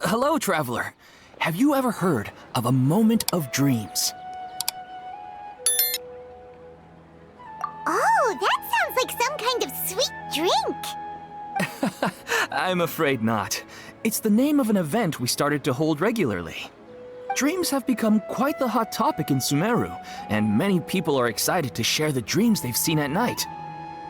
Hello, traveler. Have you ever heard of a moment of dreams? Oh, that sounds like some kind of sweet drink. I'm afraid not. It's the name of an event we started to hold regularly. Dreams have become quite the hot topic in Sumeru, and many people are excited to share the dreams they've seen at night.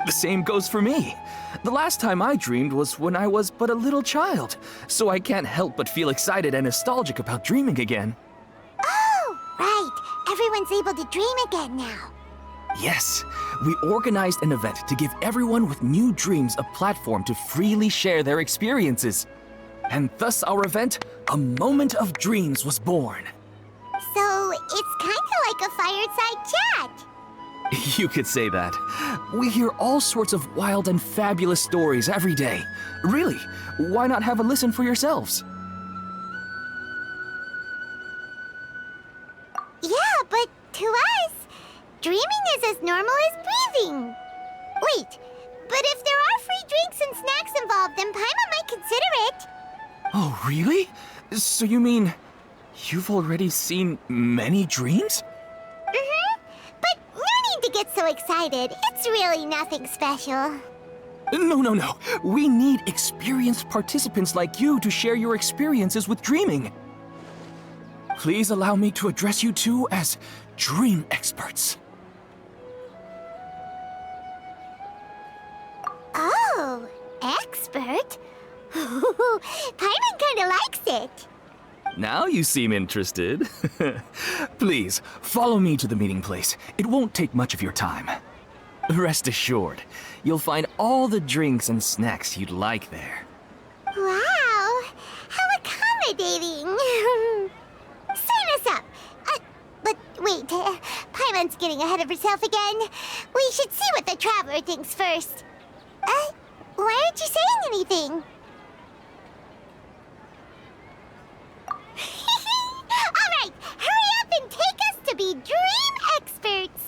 The same goes for me. The last time I dreamed was when I was but a little child, so I can't help but feel excited and nostalgic about dreaming again. Oh, right. Everyone's able to dream again now. Yes, we organized an event to give everyone with new dreams a platform to freely share their experiences. And thus our event, A Moment of Dreams, was born. So, it's kind of like a fireside chat. You could say that. We hear all sorts of wild and fabulous stories every day. Really, why not have a listen for yourselves? Yeah, but to us, dreaming is as normal as breathing. Wait, but if there are free drinks and snacks involved, then Paimon might consider it. Oh, really? So you mean you've already seen many dreams? But no need to get so excited. It's really nothing special. No. We need experienced participants like you to share your experiences with dreaming. Please allow me to address you two as dream experts. Oh, expert? Paimon kinda likes it. Now you seem interested. Please, follow me to the meeting place. It won't take much of your time. Rest assured, you'll find all the drinks and snacks you'd like there. Wow, how accommodating. Sign us up. But wait, Paimon's getting ahead of herself again. We should see what the traveler thinks first. Why aren't you saying anything? All right, hurry up and take us to be dream experts.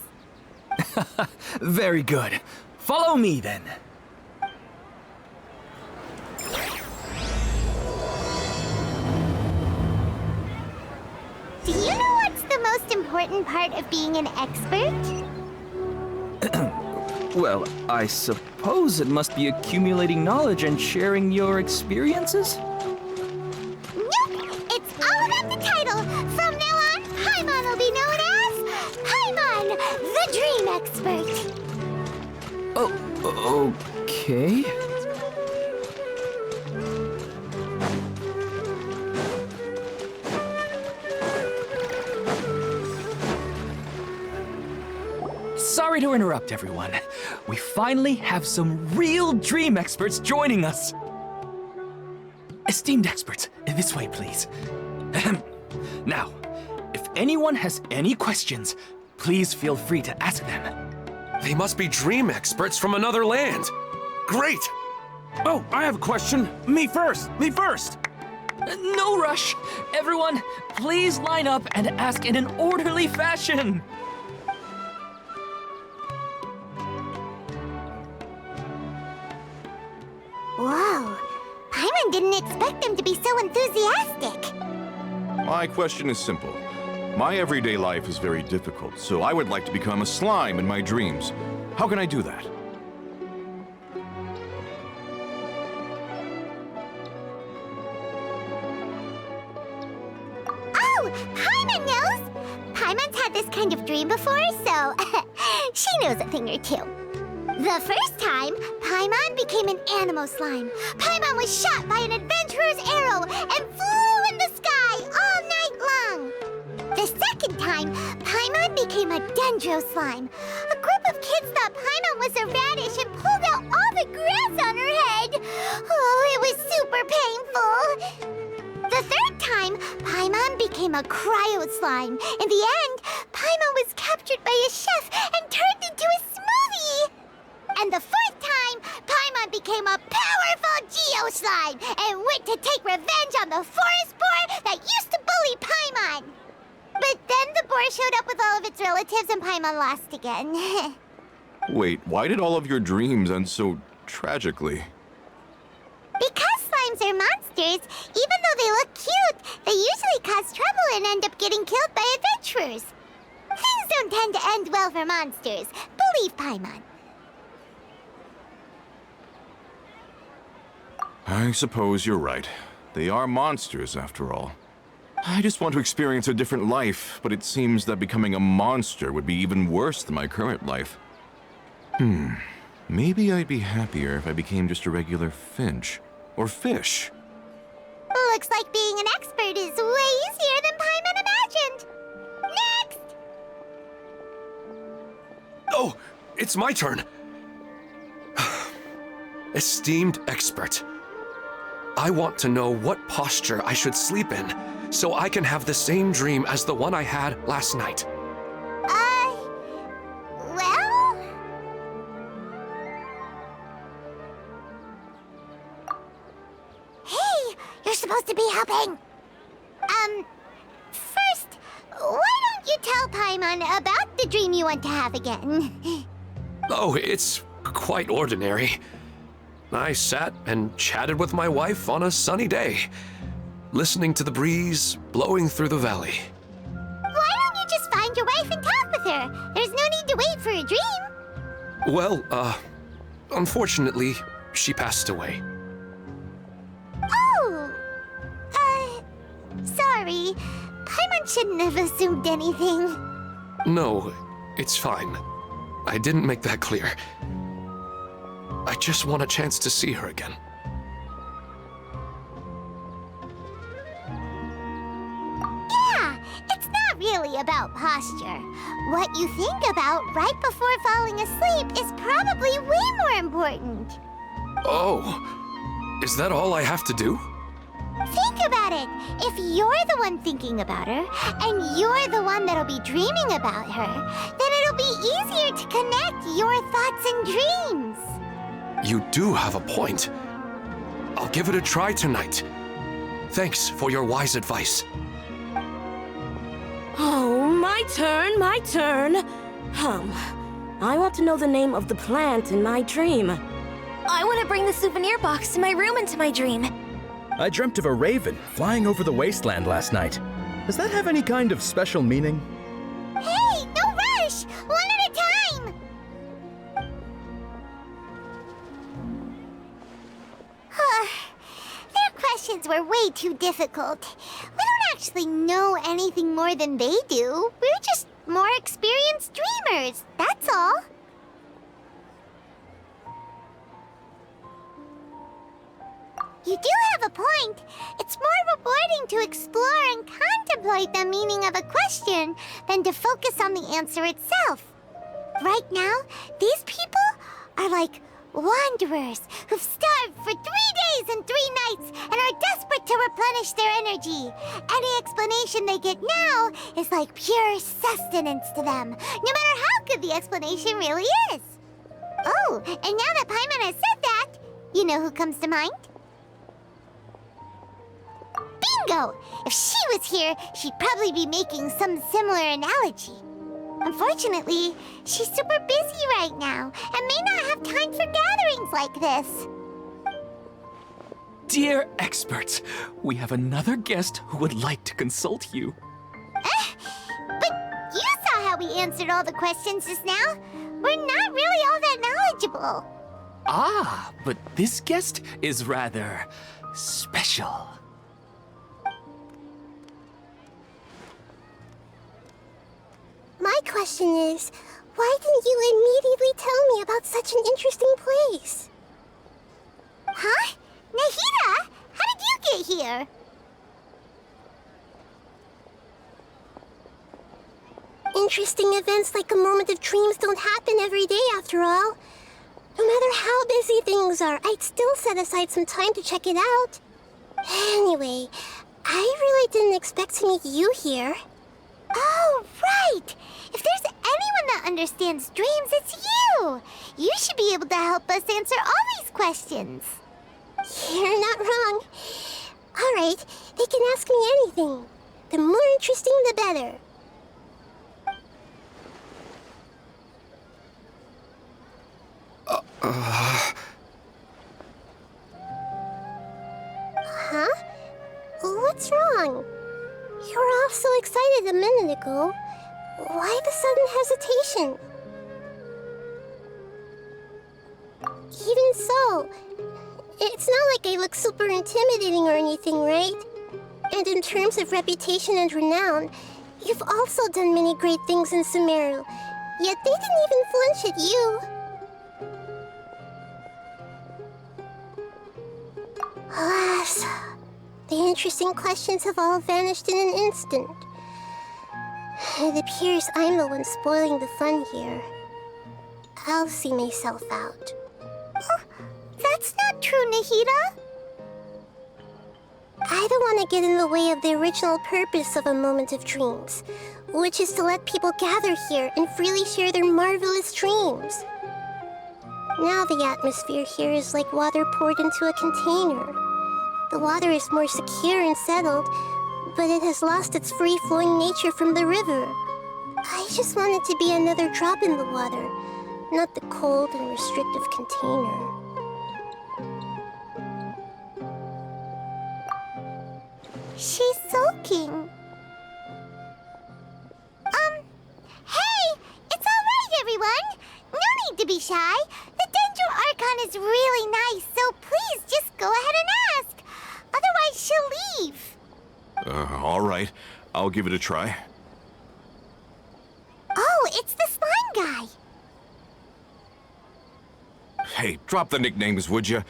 Very good. Follow me then. Do you know what's the most important part of being an expert? Well, I suppose it must be accumulating knowledge and sharing your experiences? Nope, it's all about the title. From now on, Paimon will be known as Paimon, the Dream Expert. Oh, okay. Sorry to interrupt, everyone. We finally have some real dream experts joining us. Esteemed experts, this way, please. Now, if anyone has any questions, please feel free to ask them. They must be dream experts from another land. Great! Oh, I have a question. Me first! No rush. Everyone, please line up and ask in an orderly fashion. Whoa, Paimon didn't expect them to be so enthusiastic. My question is simple. My everyday life is very difficult, so I would like to become a slime in my dreams. How can I do that? Oh, Paimon knows! Paimon's had this kind of dream before, so she knows a thing or two. The first time, Paimon became an animal slime. Paimon was shot by an adventurer's arrow and flew in the sky all night long. The second time, Paimon became a dendro slime. A group of kids thought Paimon was a radish and pulled out all the grass on her head. Oh, it was super painful. The third time, Paimon became a cryo slime. In the end, Paimon was captured by a chef and turned into a smoothie. And the fourth time, Paimon became a powerful Geo slime and went to take revenge on the forest boar that used to bully Paimon. But then the boar showed up with all of its relatives and Paimon lost again. Wait, why did all of your dreams end so tragically? Because slimes are monsters, even though they look up getting killed by adventurers. Things don't tend to end well for monsters. Believe Paimon. I suppose you're right. They are monsters, after all. I just want to experience a different life, but it seems that becoming a monster would be even worse than my current life. Maybe I'd be happier if I became just a regular finch. Or fish. Looks like being an expert is way easier than Paimon imagined. Next! Oh, it's my turn. Esteemed expert, I want to know what posture I should sleep in so I can have the same dream as the one I had last night. Well... Hey, you're supposed to be helping. First, why don't you tell Paimon about the dream you want to have again? Oh, it's quite ordinary. I sat and chatted with my wife on a sunny day, listening to the breeze blowing through the valley. Why don't you just find your wife and talk with her? There's no need to wait for a dream. Well, unfortunately, she passed away. Oh, sorry. Paimon shouldn't have assumed anything. No, it's fine. I didn't make that clear. I just want a chance to see her again. Yeah, it's not really about posture. What you think about right before falling asleep is probably way more important. Oh, is that all I have to do? Think about it. If you're the one thinking about her, and you're the one that'll be dreaming about her, then it'll be easier to connect your thoughts and dreams. You do have a point. I'll give it a try tonight. Thanks for your wise advice. Oh, my turn, my turn. I want to know the name of the plant in my dream. I want to bring the souvenir box to my room into my dream. I dreamt of a raven flying over the wasteland last night. Does that have any kind of special meaning? Hey, no rush! One at a time! Their questions were way too difficult. We don't actually know anything more than they do. We're just more experienced dreamers, that's all. You do have a point. It's more rewarding to explore and contemplate the meaning of a question than to focus on the answer itself. Right now, these people are like wanderers who've starved for 3 days and 3 nights and are desperate to replenish their energy. Any explanation they get now is like pure sustenance to them, no matter how good the explanation really is. Oh, and now that Paimon has said that, you know who comes to mind? Bingo! If she was here, she'd probably be making some similar analogy. Unfortunately, she's super busy right now and may not have time for gatherings like this. Dear experts, we have another guest who would like to consult you. But you saw how we answered all the questions just now. We're not really all that knowledgeable. Ah, but this guest is rather special. My question is, why didn't you immediately tell me about such an interesting place? Huh? Nahida? How did you get here? Interesting events like a moment of dreams don't happen every day after all. No matter how busy things are, I'd still set aside some time to check it out. Anyway, I really didn't expect to meet you here. Oh, right! If there's anyone that understands dreams, it's you! You should be able to help us answer all these questions. You're not wrong. All right, they can ask me anything. The more interesting, the better. Huh? What's wrong? You were all so excited a minute ago. Why the sudden hesitation? Even so, it's not like I look super intimidating or anything, right? And in terms of reputation and renown, you've also done many great things in Sumeru, yet they didn't even flinch at you. Alas, the interesting questions have all vanished in an instant. It appears I'm the one spoiling the fun here. I'll see myself out. Oh, that's not true, Nahida. I don't want to get in the way of the original purpose of a Moment of Dreams, which is to let people gather here and freely share their marvelous dreams. Now the atmosphere here is like water poured into a container. The water is more secure and settled, but it has lost its free-flowing nature from the river. I just want it to be another drop in the water, not the cold and restrictive container. She's sulking. Hey! It's all right, everyone! No need to be shy. The Dendro Archon is really nice, so please just go ahead and ask. Otherwise, she'll leave. All right. I'll give it a try. Oh, it's the slime guy. Hey, drop the nicknames, would you?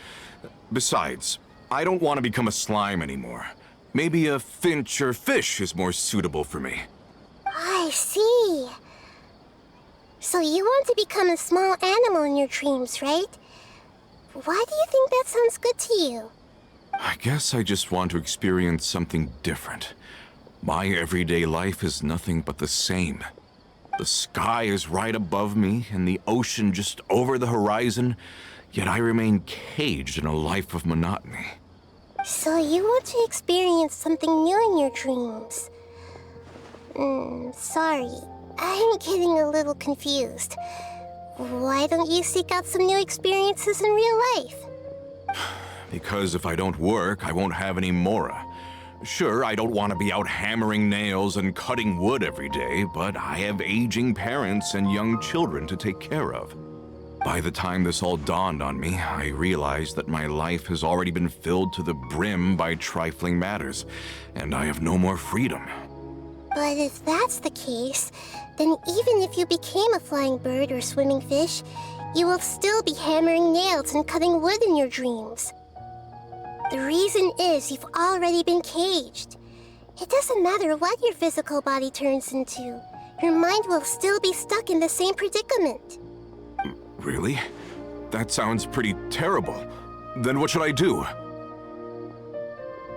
Besides, I don't want to become a slime anymore. Maybe a finch or fish is more suitable for me. I see. So you want to become a small animal in your dreams, right? Why do you think that sounds good to you? I guess I just want to experience something different. My everyday life is nothing but the same. The sky is right above me and the ocean just over the horizon, yet I remain caged in a life of monotony. So you want to experience something new in your dreams? Sorry. I'm getting a little confused. Why don't you seek out some new experiences in real life? Because if I don't work, I won't have any mora. Sure, I don't want to be out hammering nails and cutting wood every day, but I have aging parents and young children to take care of. By the time this all dawned on me, I realized that my life has already been filled to the brim by trifling matters, and I have no more freedom. But if that's the case, then even if you became a flying bird or swimming fish, you will still be hammering nails and cutting wood in your dreams. The reason is you've already been caged. It doesn't matter what your physical body turns into. Your mind will still be stuck in the same predicament. Really? That sounds pretty terrible. Then what should I do?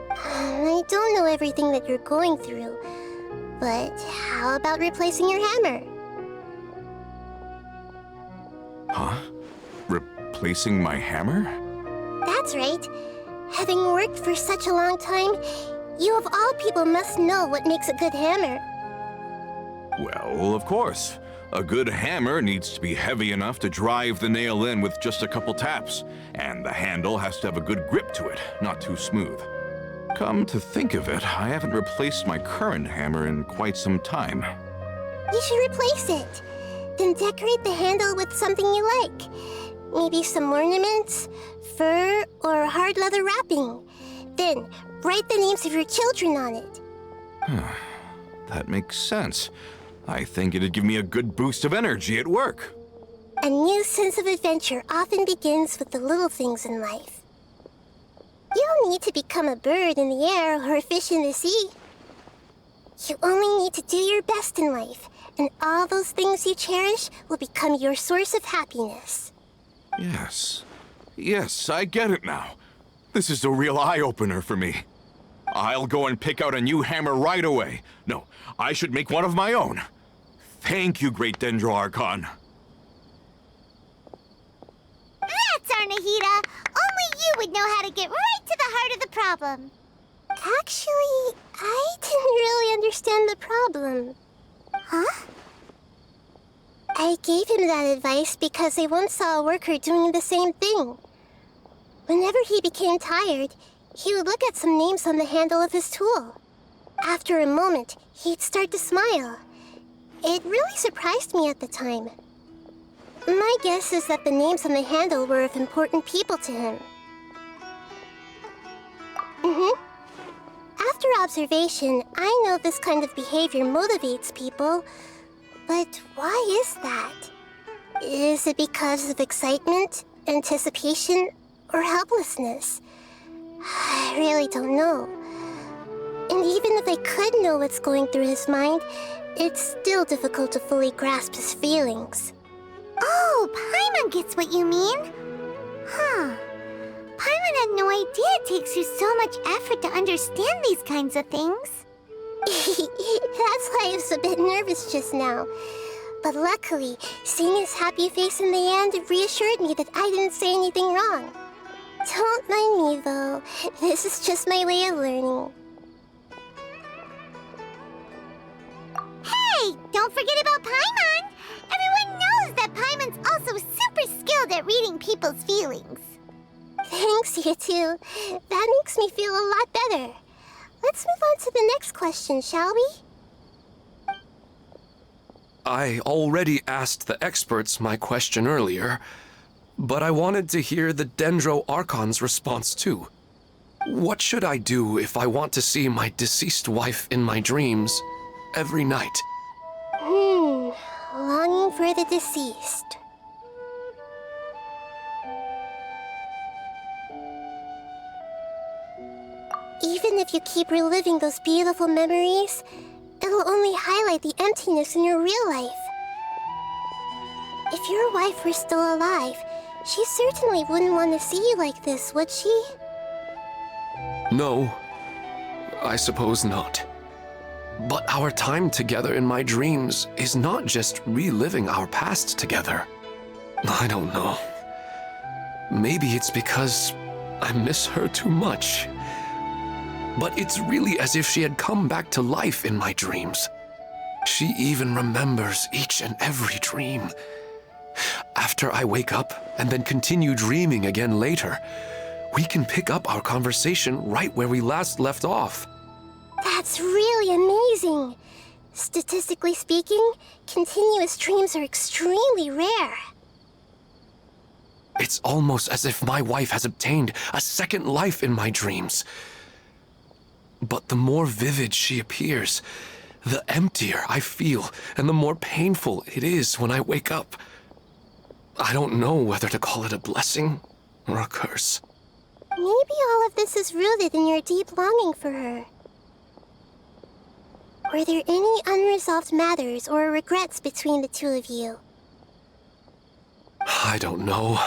I don't know everything that you're going through, but how about replacing your hammer? Huh? Replacing my hammer? That's right. Having worked for such a long time, you of all people must know what makes a good hammer. Well, of course. A good hammer needs to be heavy enough to drive the nail in with just a couple taps, and the handle has to have a good grip to it, not too smooth. Come to think of it, I haven't replaced my current hammer in quite some time. You should replace it. Then decorate the handle with something you like. Maybe some ornaments, fur, or hard leather wrapping. Then write the names of your children on it. That makes sense. I think it'd give me a good boost of energy at work. A new sense of adventure often begins with the little things in life. You don't need to become a bird in the air or a fish in the sea. You only need to do your best in life, and all those things you cherish will become your source of happiness. Yes, I get it now. This is a real eye-opener for me. I'll go and pick out a new hammer right away. No, I should make one of my own. Thank you, Great Dendro Archon. That's our Nahida. Only you would know how to get right to the heart of the problem. Actually, I didn't really understand the problem. Huh? I gave him that advice because I once saw a worker doing the same thing. Whenever he became tired, he would look at some names on the handle of his tool. After a moment, he'd start to smile. It really surprised me at the time. My guess is that the names on the handle were of important people to him. After observation, I know this kind of behavior motivates people. But why is that? Is it because of excitement, anticipation, or helplessness? I really don't know. And even if I could know what's going through his mind, it's still difficult to fully grasp his feelings. Oh, Paimon gets what you mean. Huh. Paimon had no idea it takes you so much effort to understand these kinds of things. That's why I was a bit nervous just now. But luckily, seeing his happy face in the end reassured me that I didn't say anything wrong. Don't mind me, though. This is just my way of learning. Hey, don't forget about Paimon! Everyone knows that Paimon's also super skilled at reading people's feelings. Thanks, you two. That makes me feel a lot better. Let's move on to the next question, shall we? I already asked the experts my question earlier, but I wanted to hear the Dendro Archon's response too. What should I do if I want to see my deceased wife in my dreams every night? Longing for the deceased. Even if you keep reliving those beautiful memories, it'll only highlight the emptiness in your real life. If your wife were still alive, she certainly wouldn't want to see you like this, would she? No, I suppose not. But our time together in my dreams is not just reliving our past together. I don't know. Maybe it's because I miss her too much. But it's really as if she had come back to life in my dreams. She even remembers each and every dream. After I wake up and then continue dreaming again later, we can pick up our conversation right where we last left off. That's really amazing. Statistically speaking, continuous dreams are extremely rare. It's almost as if my wife has obtained a second life in my dreams. But the more vivid she appears, the emptier I feel, and the more painful it is when I wake up. I don't know whether to call it a blessing or a curse. Maybe all of this is rooted in your deep longing for her. Were there any unresolved matters or regrets between the two of you? I don't know.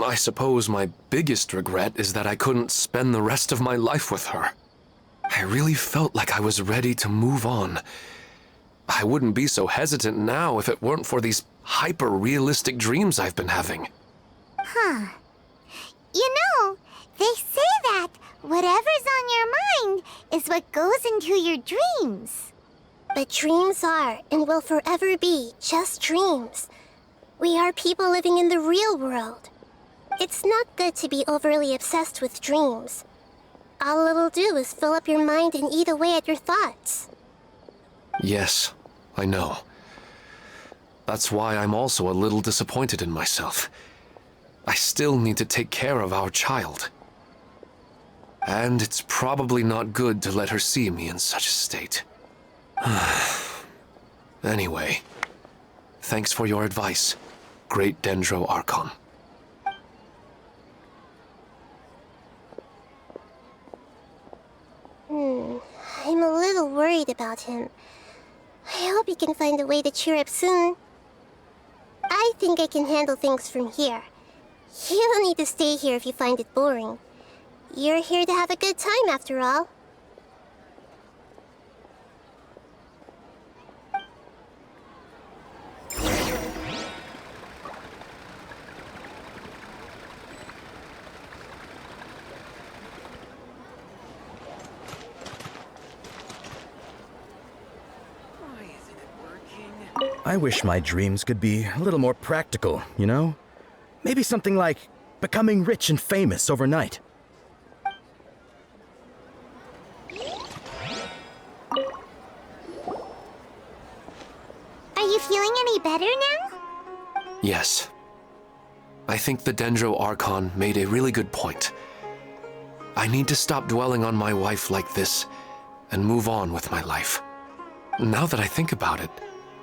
I suppose my biggest regret is that I couldn't spend the rest of my life with her. I really felt like I was ready to move on. I wouldn't be so hesitant now if it weren't for these hyper-realistic dreams I've been having. Huh. You know, they say that whatever's on your mind is what goes into your dreams. But dreams are, and will forever be, just dreams. We are people living in the real world. It's not good to be overly obsessed with dreams. All it'll do is fill up your mind and eat away at your thoughts. Yes, I know. That's why I'm also a little disappointed in myself. I still need to take care of our child. And it's probably not good to let her see me in such a state. Anyway, thanks for your advice, Great Dendro Archon. I'm a little worried about him. I hope he can find a way to cheer up soon. I think I can handle things from here. You don't need to stay here if you find it boring. You're here to have a good time, after all. I wish my dreams could be a little more practical, you know? Maybe something like becoming rich and famous overnight. any better now? Yes. I think the Dendro Archon made a really good point. I need to stop dwelling on my wife like this and move on with my life. Now that I think about it,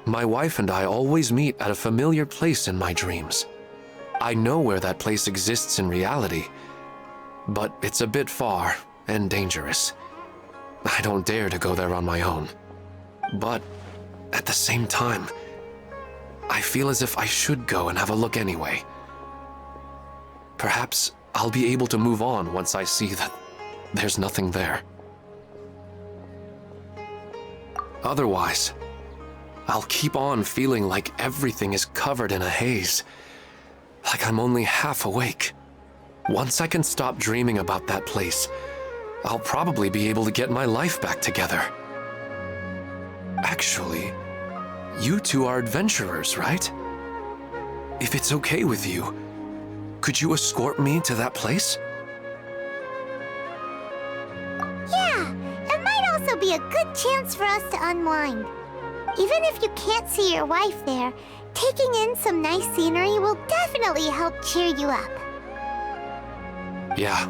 my wife and I always meet at a familiar place in my dreams. I know where that place exists in reality, but it's a bit far and dangerous. I don't dare to go there on my own. But at the same time, I feel as if I should go and have a look anyway. Perhaps I'll be able to move on once I see that there's nothing there. Otherwise, I'll keep on feeling like everything is covered in a haze, like I'm only half awake. Once I can stop dreaming about that place, I'll probably be able to get my life back together. Actually, you two are adventurers, right? If it's okay with you, could you escort me to that place? Yeah, it might also be a good chance for us to unwind. Even if you can't see your wife there, taking in some nice scenery will definitely help cheer you up. Yeah,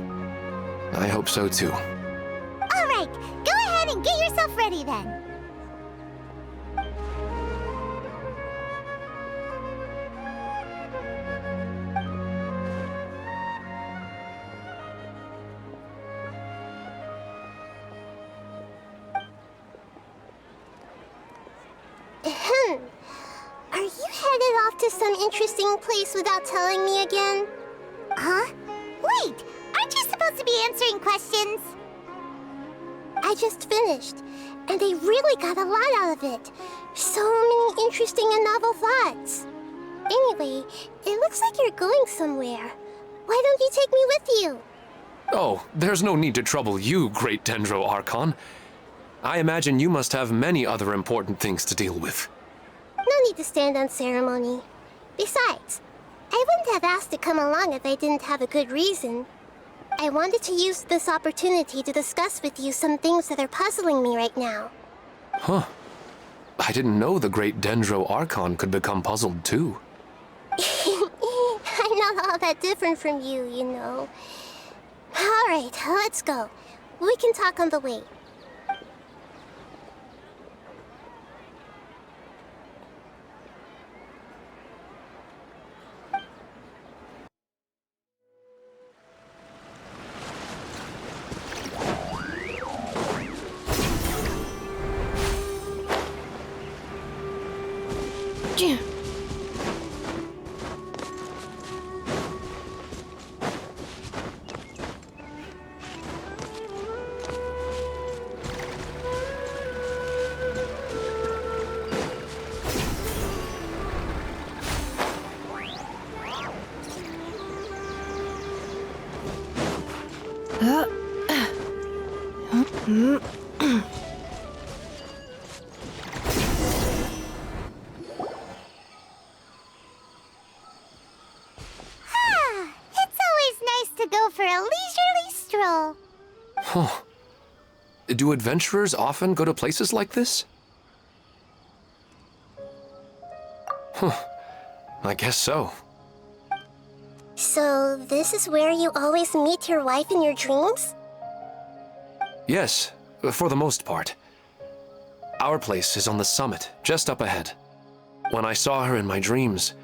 I hope so too. All right, go ahead and get yourself ready then. Are you headed off to some interesting place without telling me again? Huh? Wait, aren't you supposed to be answering questions? I just finished, and I really got a lot out of it. So many interesting and novel thoughts. Anyway, it looks like you're going somewhere. Why don't you take me with you? Oh, there's no need to trouble you, great Dendro Archon. I imagine you must have many other important things to deal with. No need to stand on ceremony. Besides, I wouldn't have asked to come along if I didn't have a good reason. I wanted to use this opportunity to discuss with you some things that are puzzling me right now. Huh. I didn't know the great Dendro Archon could become puzzled too. I'm not all that different from you, you know. All right, let's go. We can talk on the way. It's always nice to go for a leisurely stroll. Huh. Do adventurers often go to places like this? Huh. I guess so. So, this is where you always meet your wife in your dreams? Yes, for the most part. Our place is on the summit, just up ahead. When I saw her in my dreams,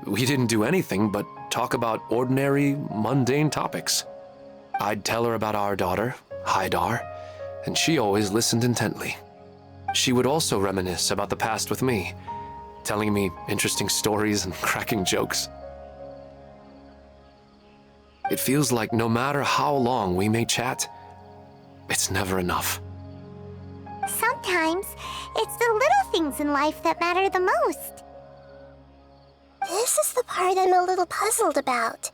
we didn't do anything but talk about ordinary, mundane topics. I'd tell her about our daughter, Haidar, and she always listened intently. She would also reminisce about the past with me, telling me interesting stories and cracking jokes. It feels like no matter how long we may chat, it's never enough. Sometimes, it's the little things in life that matter the most. This is the part I'm a little puzzled about.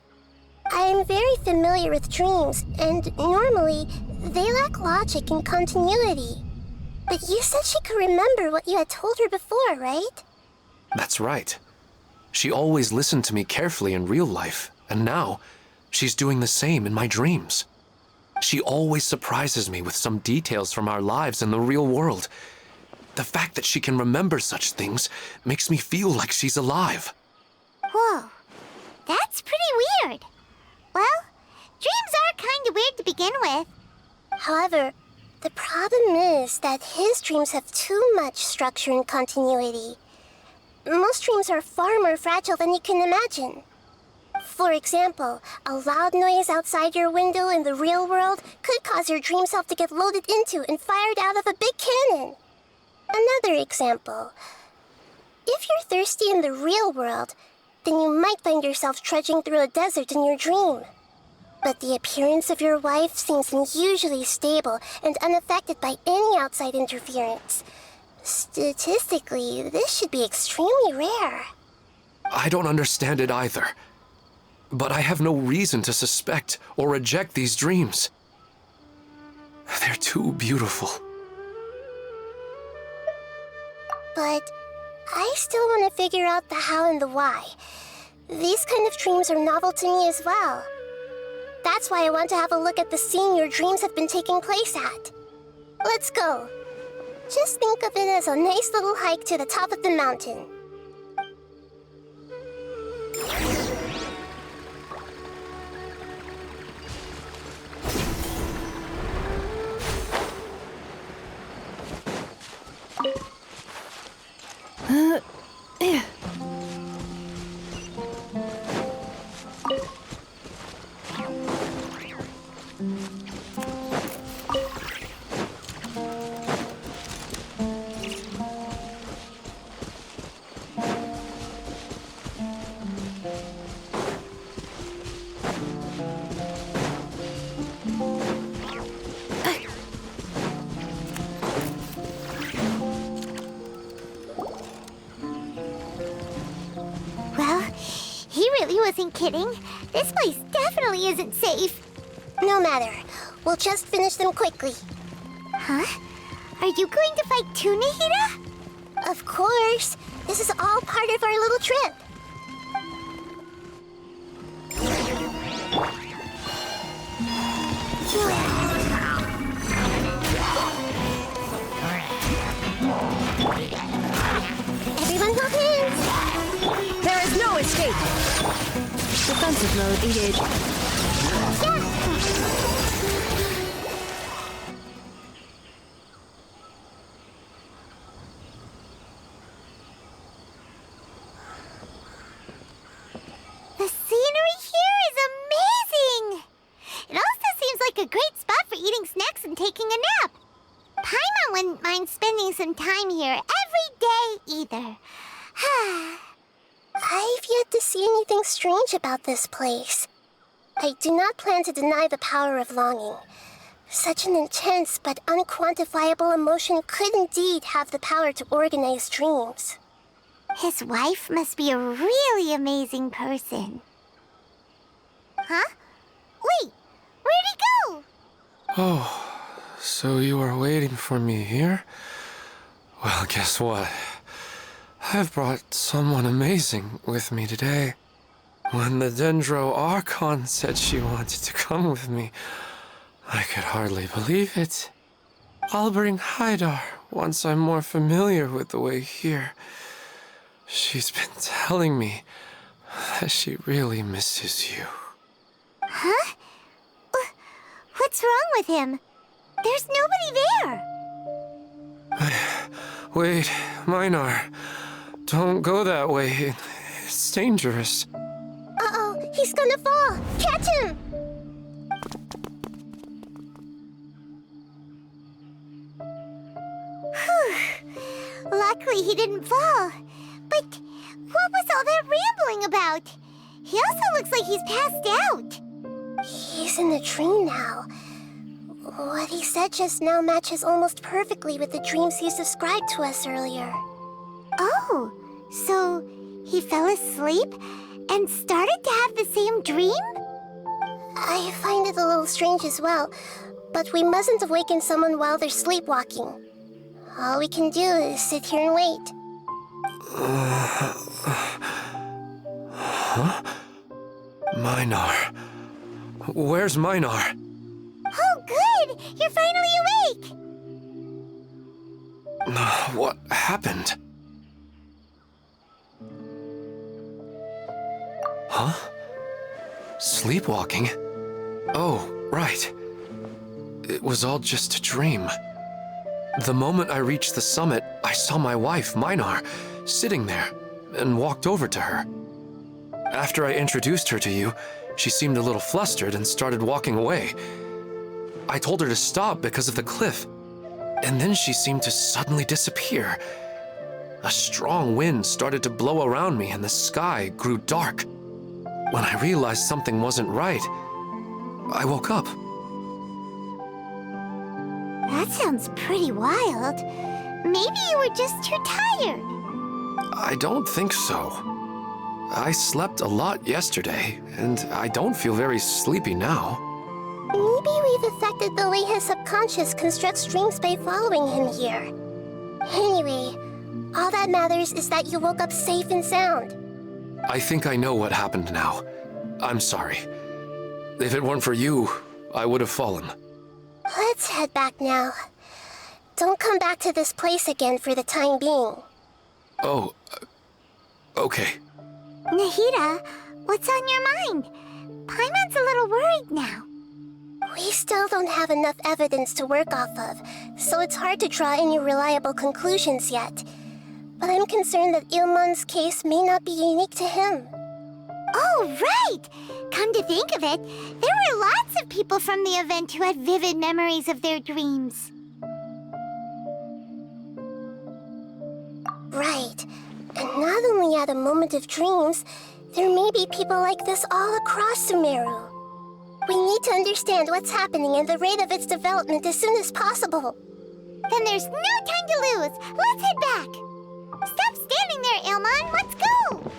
I am very familiar with dreams, and normally, they lack logic and continuity. But you said she could remember what you had told her before, right? That's right. She always listened to me carefully in real life, and now, she's doing the same in my dreams. She always surprises me with some details from our lives in the real world. the fact that she can remember such things makes me feel like she's alive. Whoa, that's pretty weird. Well, dreams are kind of weird to begin with. However, the problem is that his dreams have too much structure and continuity. Most dreams are far more fragile than you can imagine. For example, a loud noise outside your window in the real world could cause your dream self to get loaded into and fired out of a big cannon. Another example. If you're thirsty in the real world, then you might find yourself trudging through a desert in your dream. But the appearance of your wife seems unusually stable and unaffected by any outside interference. Statistically, this should be extremely rare. I don't understand it either. But I have no reason to suspect or reject these dreams. They're too beautiful. But I still want to figure out the how and the why. These kind of dreams are novel to me as well. That's why I want to have a look at the scene your dreams have been taking place at. Let's go. Just think of it as a nice little hike to the top of the mountain. Wasn't kidding. This place definitely isn't safe. No matter. We'll just finish them quickly. Huh? Are you going to fight too, Nahida? Of course. This is all part of our little trip. Everyone hold hands! There is no escape! Defensive mode engaged. The scenery here is amazing! It also seems like a great spot for eating snacks and taking a nap. Paimon wouldn't mind spending some time here every day either. I've yet to see anything strange about this place. I do not plan to deny the power of longing. Such an intense but unquantifiable emotion could indeed have the power to organize dreams. His wife must be a really amazing person. Huh? Wait, where'd he go? Oh, so you are waiting for me here? Well, guess what? I've brought someone amazing with me today. When the Dendro Archon said she wanted to come with me, I could hardly believe it. I'll bring Haidar once I'm more familiar with the way here. She's been telling me that she really misses you. Huh? What's wrong with him? There's nobody there. Wait, Minar. Don't go that way. It's dangerous. Uh-oh, he's gonna fall! Catch him! Luckily he didn't fall. But what was all that rambling about? He also looks like he's passed out. He's in a dream now. What he said just now matches almost perfectly with the dreams he's described to us earlier. Oh, so he fell asleep and started to have the same dream? I find it a little strange as well, but we mustn't awaken someone while they're sleepwalking. All we can do is sit here and wait. Huh? Minar. Where's Minar? Oh, good! You're finally awake! What happened? Huh? Sleepwalking? Oh, right. It was all just a dream. The moment I reached the summit, I saw my wife, Minar, sitting there, and walked over to her. After I introduced her to you, she seemed a little flustered and started walking away. I told her to stop because of the cliff, and then she seemed to suddenly disappear. A strong wind started to blow around me and the sky grew dark. When I realized something wasn't right, I woke up. That sounds pretty wild. Maybe you were just too tired. I don't think so. I slept a lot yesterday, and I don't feel very sleepy now. Maybe we've affected the way his subconscious constructs dreams by following him here. Anyway, all that matters is that you woke up safe and sound. I think I know what happened now. I'm sorry. If it weren't for you, I would have fallen. Let's head back now. Don't come back to this place again for the time being. Oh, okay. Nahida, what's on your mind? Paimon's a little worried now. We still don't have enough evidence to work off of, so it's hard to draw any reliable conclusions yet. But I'm concerned that Ilmon's case may not be unique to him. Oh, right! Come to think of it, there were lots of people from the event who had vivid memories of their dreams. Right. And not only at a moment of dreams, there may be people like this all across Sumeru. We need to understand what's happening and the rate of its development as soon as possible. Then there's no time to lose. Let's head back. Stop standing there, Ilmon. Let's go.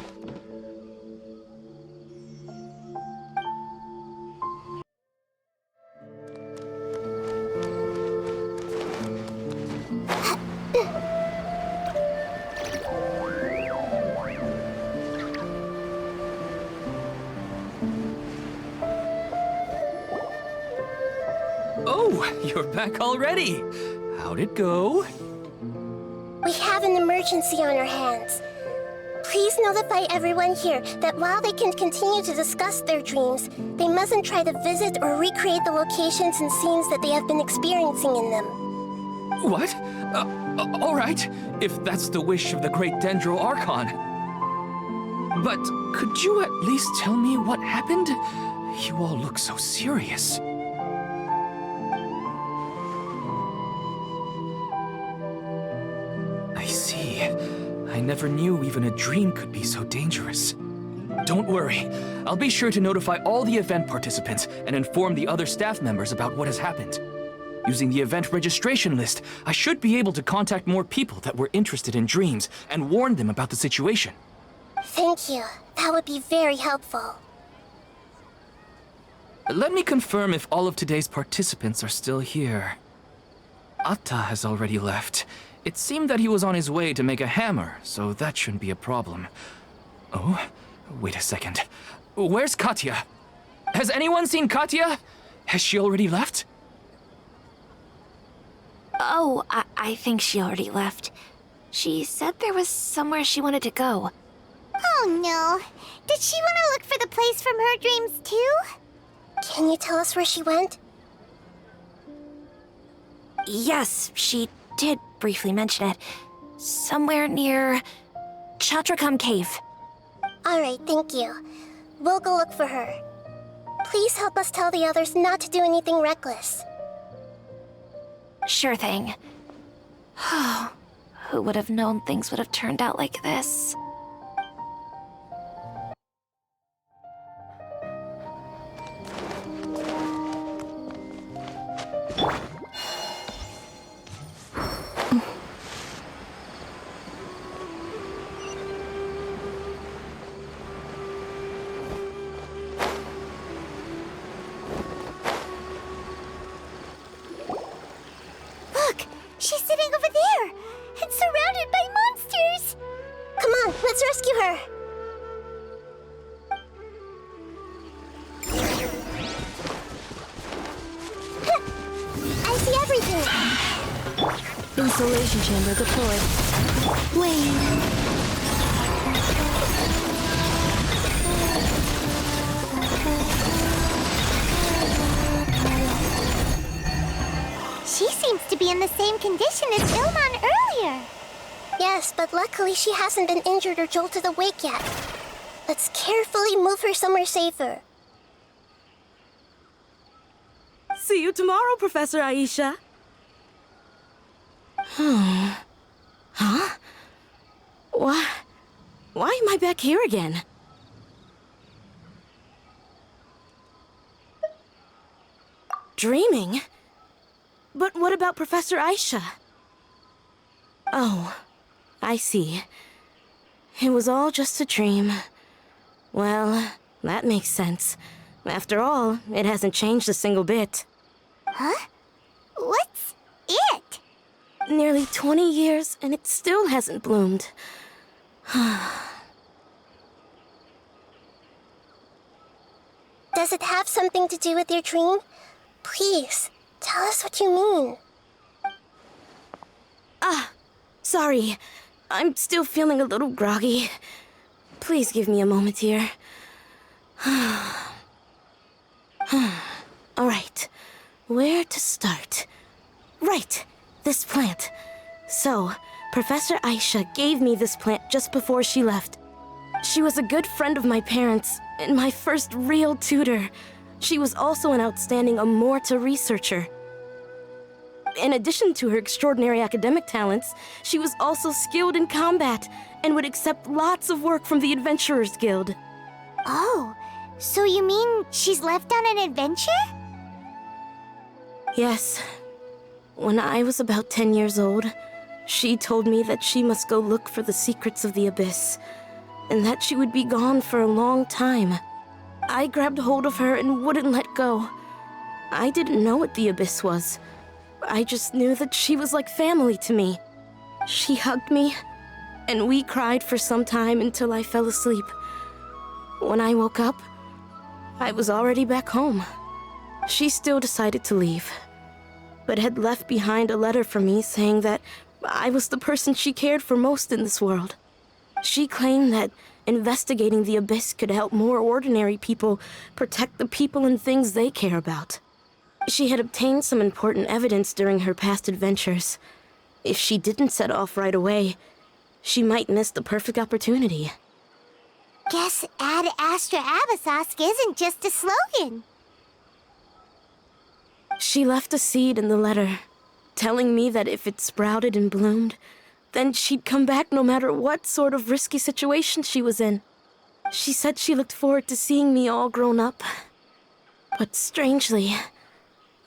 Oh, you're back already. How'd it go? We have an emergency on our hands. Please notify everyone here that while they can continue to discuss their dreams, they mustn't try to visit or recreate the locations and scenes that they have been experiencing in them. What? All right, if that's the wish of the great Dendro Archon. But could you at least tell me what happened? You all look so serious. I see. I never knew even a dream could be so dangerous. Don't worry. I'll be sure to notify all the event participants and inform the other staff members about what has happened. Using the event registration list, I should be able to contact more people that were interested in dreams and warn them about the situation. Thank you. That would be very helpful. Let me confirm if all of today's participants are still here. Atta has already left. It seemed that he was on his way to make a hammer, so that shouldn't be a problem. Oh, wait a second. Where's Katya? Has anyone seen Katya? Has she already left? Oh, I think she already left. She said there was somewhere she wanted to go. Oh no. Did she want to look for the place from her dreams too? Can you tell us where she went? Yes, she did briefly mention it. Somewhere near Chatrakam Cave. All right, thank you. We'll go look for her. Please help us tell the others not to do anything reckless. Sure thing. Who would have known things would have turned out like this? She's sitting over there and surrounded by monsters. Come on, let's rescue her. I see everything. Insulation chamber deployed. Wait. She seems to be in the same condition as Ilman earlier. Yes, but luckily she hasn't been injured or jolted awake yet. Let's carefully move her somewhere safer. See you tomorrow, Professor Aisha. Huh? Why am I back here again? Dreaming? But what about Professor Aisha? Oh, I see. It was all just a dream. Well, that makes sense. After all, it hasn't changed a single bit. Huh? What's it? Nearly 20 years, and it still hasn't bloomed. Does it have something to do with your dream? Please, tell us what you mean. Sorry. I'm still feeling a little groggy. Please give me a moment here. Alright, where to start? Right, this plant. So, Professor Aisha gave me this plant just before she left. She was a good friend of my parents, and my first real tutor. She was also an outstanding Amorta researcher. In addition to her extraordinary academic talents, she was also skilled in combat and would accept lots of work from the Adventurers Guild. Oh, so you mean she's left on an adventure? Yes. When I was about 10 years old, she told me that she must go look for the secrets of the Abyss, and that she would be gone for a long time. I grabbed hold of her and wouldn't let go. I didn't know what the Abyss was. I just knew that she was like family to me. She hugged me, and we cried for some time until I fell asleep. When I woke up, I was already back home. She still decided to leave, but had left behind a letter for me saying that I was the person she cared for most in this world. She claimed that investigating the Abyss could help more ordinary people protect the people and things they care about. She had obtained some important evidence during her past adventures. If she didn't set off right away, she might miss the perfect opportunity. Guess Ad Astra Abyssosque isn't just a slogan. She left a seed in the letter, telling me that if it sprouted and bloomed, then she'd come back no matter what sort of risky situation she was in. She said she looked forward to seeing me all grown up. But strangely,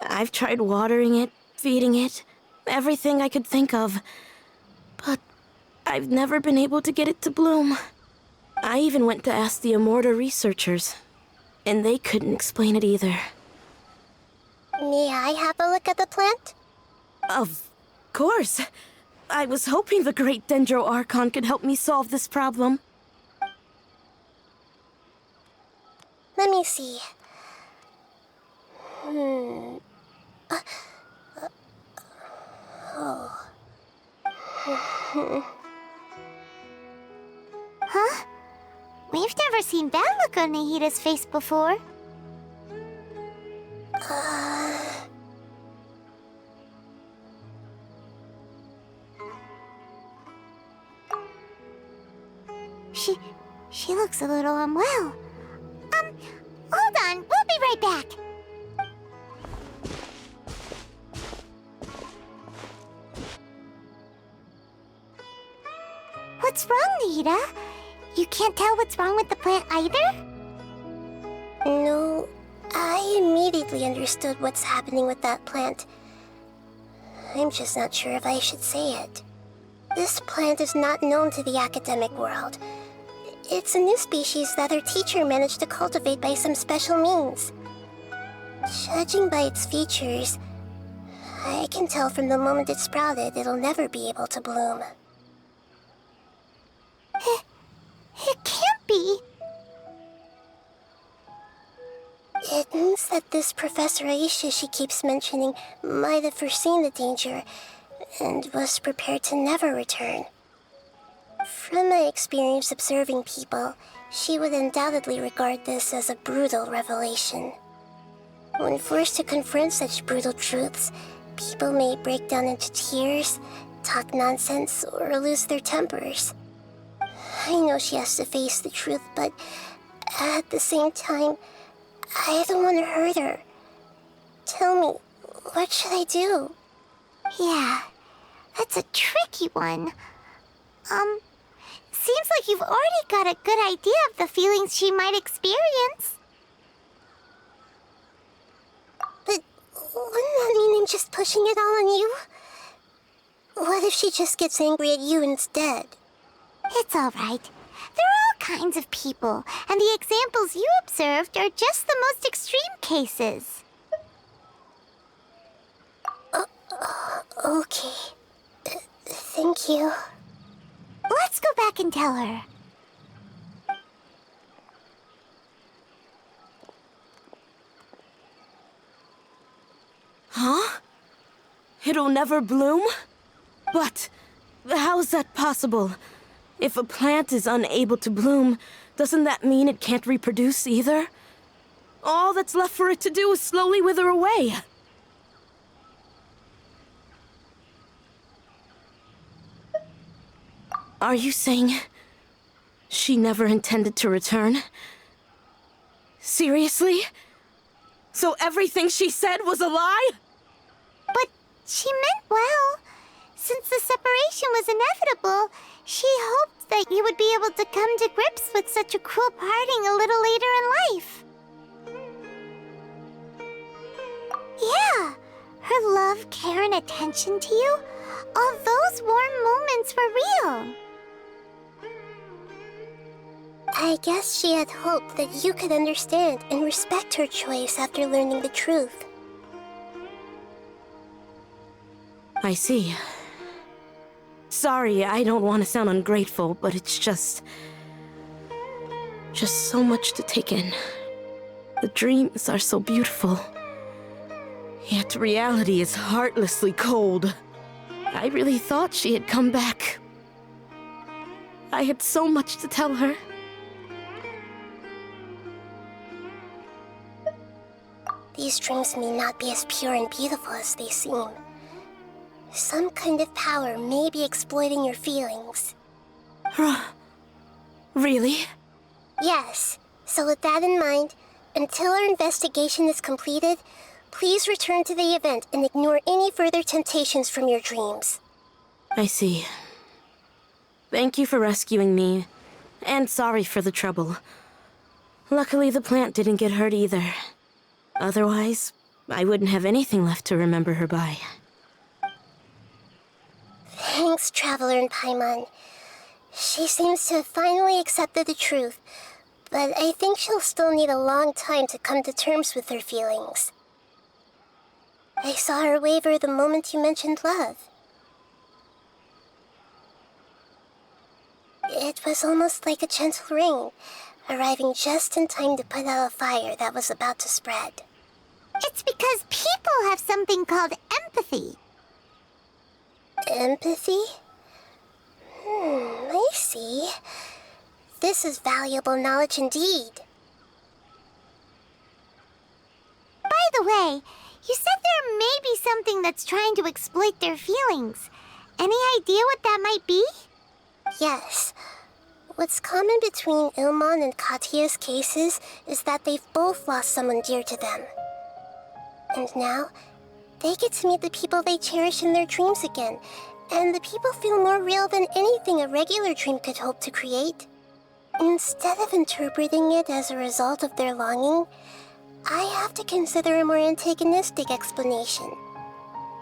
I've tried watering it, feeding it, everything I could think of. But I've never been able to get it to bloom. I even went to ask the Amorta researchers, and they couldn't explain it either. May I have a look at the plant? Of course. I was hoping the great Dendro Archon could help me solve this problem. Let me see. Huh? We've never seen that look on Nahida's face before. She looks a little unwell. Hold on, we'll be right back. What's wrong, Nahida? You can't tell what's wrong with the plant either? No, I immediately understood what's happening with that plant. I'm just not sure if I should say it. This plant is not known to the academic world. It's a new species that our teacher managed to cultivate by some special means. Judging by its features, I can tell from the moment it sprouted it'll never be able to bloom. It can't be. It means that this Professor Aisha she keeps mentioning might have foreseen the danger, and was prepared to never return. From my experience observing people, she would undoubtedly regard this as a brutal revelation. When forced to confront such brutal truths, people may break down into tears, talk nonsense, or lose their tempers. I know she has to face the truth, but at the same time, I don't want to hurt her. Tell me, what should I do? Yeah, that's a tricky one. Seems like you've already got a good idea of the feelings she might experience. But wouldn't that mean I'm just pushing it all on you? What if she just gets angry at you instead? It's all right. There are all kinds of people, and the examples you observed are just the most extreme cases. Okay. Thank you. Let's go back and tell her. Huh? It'll never bloom? But how's that possible? If a plant is unable to bloom, doesn't that mean it can't reproduce either? All that's left for it to do is slowly wither away. Are you saying she never intended to return? Seriously? So everything she said was a lie? But she meant well. Since the separation was inevitable, she hoped that you would be able to come to grips with such a cruel parting a little later in life. Yeah, her love, care, and attention to you, all those warm moments were real. I guess she had hoped that you could understand and respect her choice after learning the truth. I see. Sorry, I don't want to sound ungrateful, but it's just so much to take in. The dreams are so beautiful. Yet reality is heartlessly cold. I really thought she had come back. I had so much to tell her. These dreams may not be as pure and beautiful as they seem. Some kind of power may be exploiting your feelings. Really? Yes. So with that in mind, until our investigation is completed, please return to the event and ignore any further temptations from your dreams. I see. Thank you for rescuing me, and sorry for the trouble. Luckily, the plant didn't get hurt either. Otherwise, I wouldn't have anything left to remember her by. Thanks, Traveler and Paimon. She seems to have finally accepted the truth, but I think she'll still need a long time to come to terms with her feelings. I saw her waver the moment you mentioned love. It was almost like a gentle rain, arriving just in time to put out a fire that was about to spread. It's because people have something called empathy. Empathy? I see. This is valuable knowledge indeed. By the way, you said there may be something that's trying to exploit their feelings. Any idea what that might be? Yes. What's common between Ilmon and Katia's cases is that they've both lost someone dear to them. And now, they get to meet the people they cherish in their dreams again, and the people feel more real than anything a regular dream could hope to create. Instead of interpreting it as a result of their longing, I have to consider a more antagonistic explanation.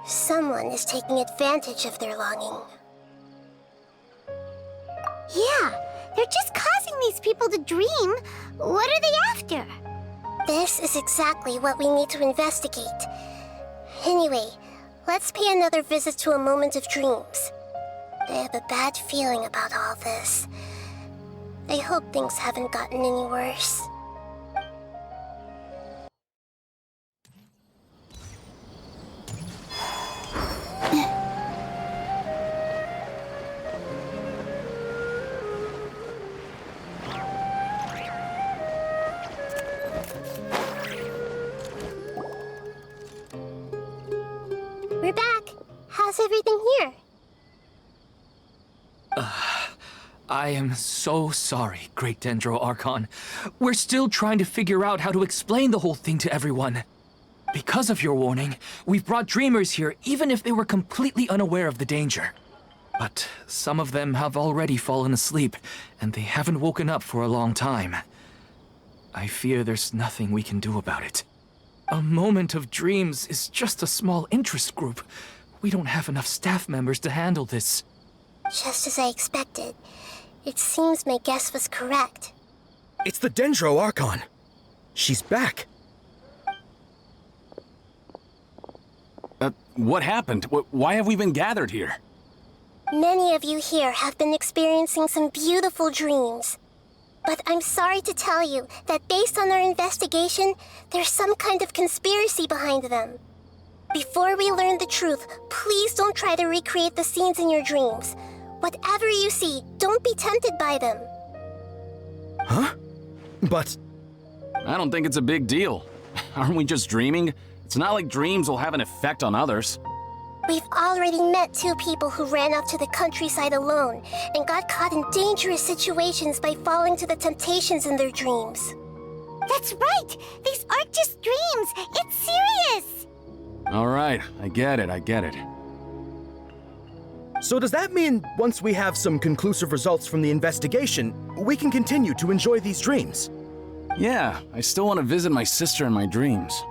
Someone is taking advantage of their longing. Yeah, they're just causing these people to dream. What are they after? This is exactly what we need to investigate. Anyway, let's pay another visit to a moment of dreams. I have a bad feeling about all this. I hope things haven't gotten any worse. everything here? I am so sorry, Great Dendro Archon. We're still trying to figure out how to explain the whole thing to everyone. Because of your warning, we've brought dreamers here even if they were completely unaware of the danger. But some of them have already fallen asleep, and they haven't woken up for a long time. I fear there's nothing we can do about it. A moment of dreams is just a small interest group. We don't have enough staff members to handle this. Just as I expected. It seems my guess was correct. It's the Dendro Archon. She's back. What happened? Why have we been gathered here? Many of you here have been experiencing some beautiful dreams. But I'm sorry to tell you that based on our investigation, there's some kind of conspiracy behind them. Before we learn the truth, please don't try to recreate the scenes in your dreams. Whatever you see, don't be tempted by them. Huh? But... I don't think it's a big deal. Aren't we just dreaming? It's not like dreams will have an effect on others. We've already met 2 people who ran off to the countryside alone and got caught in dangerous situations by falling to the temptations in their dreams. That's right! These aren't just dreams! It's serious! All right, I get it. so does that mean once we have some conclusive results from the investigation, we can continue to enjoy these dreams? Yeah, I still want to visit my sister in my dreams.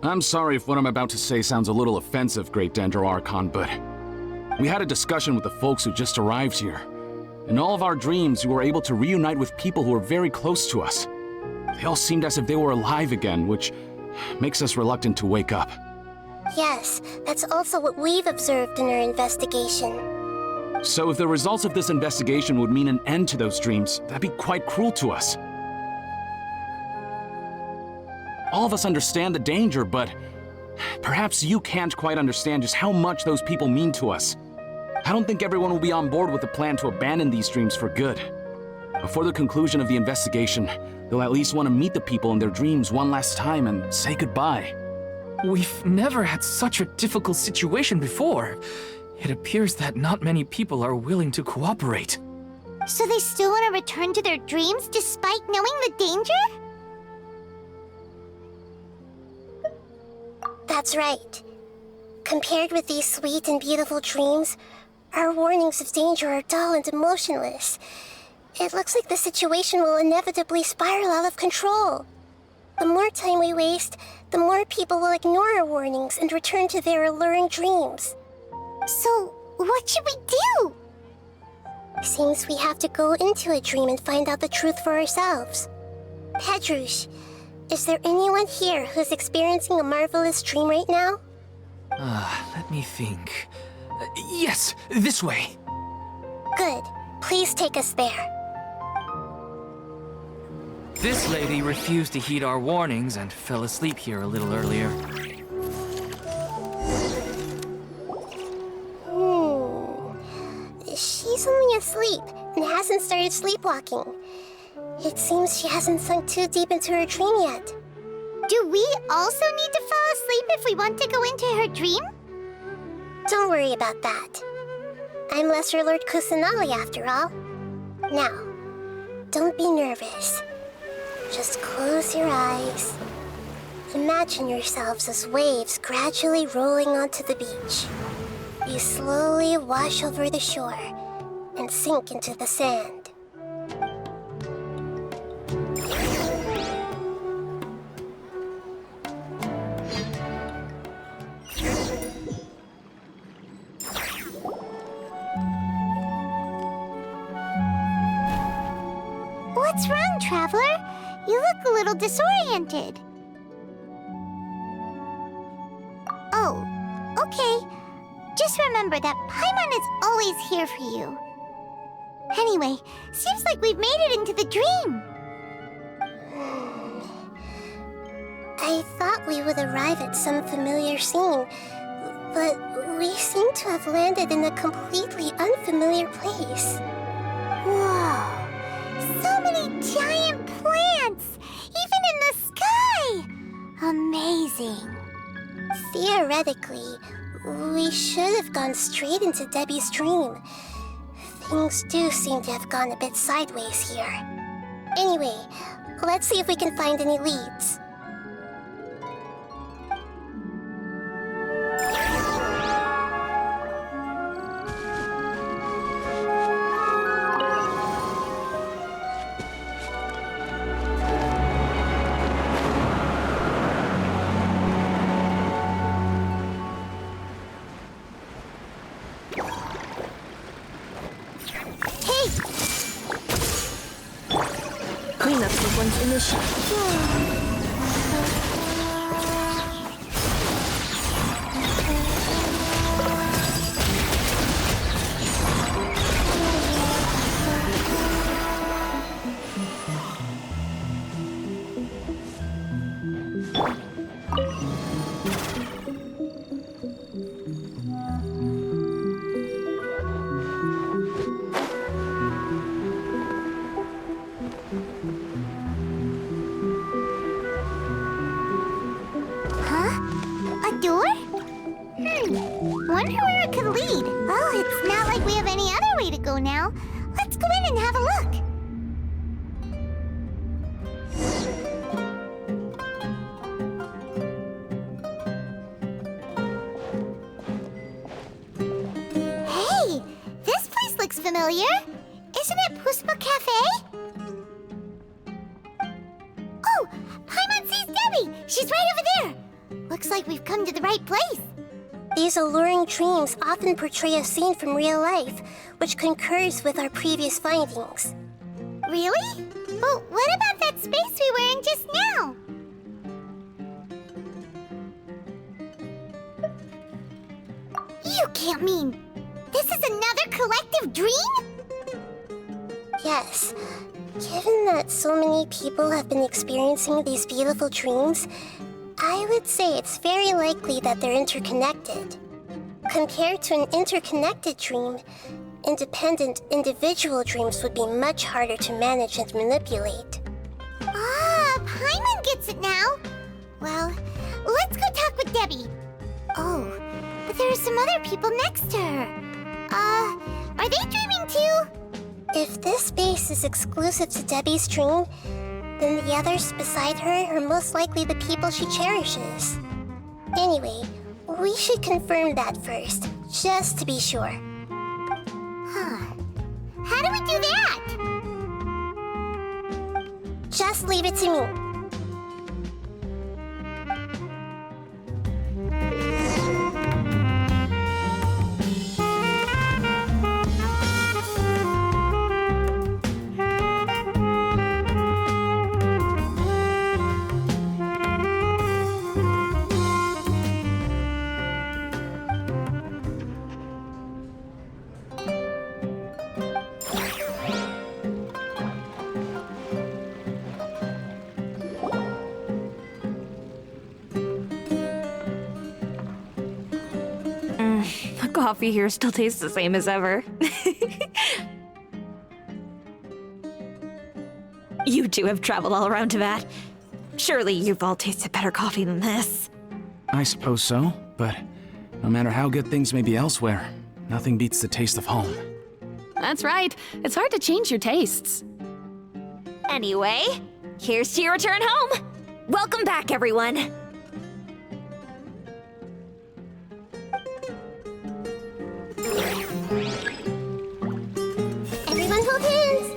I'm sorry if what I'm about to say sounds a little offensive, Great Dendro Archon, but we had a discussion with the folks who just arrived here. In all of our dreams, we were able to reunite with people who were very close to us. They all seemed as if they were alive again, which makes us reluctant to wake up. Yes, that's also what we've observed in our investigation. So if the results of this investigation would mean an end to those dreams, that'd be quite cruel to us. All of us understand the danger, but perhaps you can't quite understand just how much those people mean to us. I don't think everyone will be on board with the plan to abandon these dreams for good. Before the conclusion of the investigation, they'll at least want to meet the people in their dreams one last time and say goodbye. We've never had such a difficult situation before. It appears that not many people are willing to cooperate. So they still want to return to their dreams despite knowing the danger? That's right. Compared with these sweet and beautiful dreams, our warnings of danger are dull and emotionless. It looks like the situation will inevitably spiral out of control. The more time we waste, the more people will ignore our warnings and return to their alluring dreams. So, what should we do? Seems we have to go into a dream and find out the truth for ourselves. Pedrush, is there anyone here who's experiencing a marvelous dream right now? Let me think. Yes, this way. Good. Please take us there. This lady refused to heed our warnings and fell asleep here a little earlier. She's only asleep and hasn't started sleepwalking. It seems she hasn't sunk too deep into her dream yet. Do we also need to fall asleep if we want to go into her dream? Don't worry about that. I'm Lesser Lord Kusanali after all. Now, don't be nervous. Just close your eyes. Imagine yourselves as waves gradually rolling onto the beach. You slowly wash over the shore and sink into the sand. What's wrong, Traveler? You look a little disoriented. Oh, okay. Just remember that Paimon is always here for you. Anyway, seems like we've made it into the dream. I thought we would arrive at some familiar scene, but we seem to have landed in a completely unfamiliar place. Whoa! So many giant plants! amazing. Theoretically, we should have gone straight into Debbie's dream. Things do seem to have gone a bit sideways here. Anyway, let's see if we can find any leads. Cleanup sequence initiated. A door? Wonder where it could lead. Well, it's not like we have any other way to go now. Let's go in and have a look. Hey, this place looks familiar. Isn't it Puspa Cafe? Oh, Paimon sees Debbie. She's right over there. Looks like we've come to the right place. These alluring dreams often portray a scene from real life, which concurs with our previous findings. Really? But what about that space we were in just now? You can't mean this is another collective dream? Yes. Given that so many people have been experiencing these beautiful dreams, I would say it's very likely that they're interconnected. Compared to an interconnected dream, independent individual dreams would be much harder to manage and manipulate. Ah, Paimon gets it now. Well, let's go talk with Debbie. Oh, but there are some other people next to her. Are they dreaming too? If this space is exclusive to Debbie's dream, then the others beside her are most likely the people she cherishes. Anyway, we should confirm that first, just to be sure. Huh. How do we do that? Just leave it to me. The coffee here still tastes the same as ever. You two have traveled all around Tibet. Surely you've all tasted better coffee than this. I suppose so, but no matter how good things may be elsewhere, nothing beats the taste of home. That's right. It's hard to change your tastes. Anyway, here's to your return home. Welcome back, everyone. Everyone hold hands.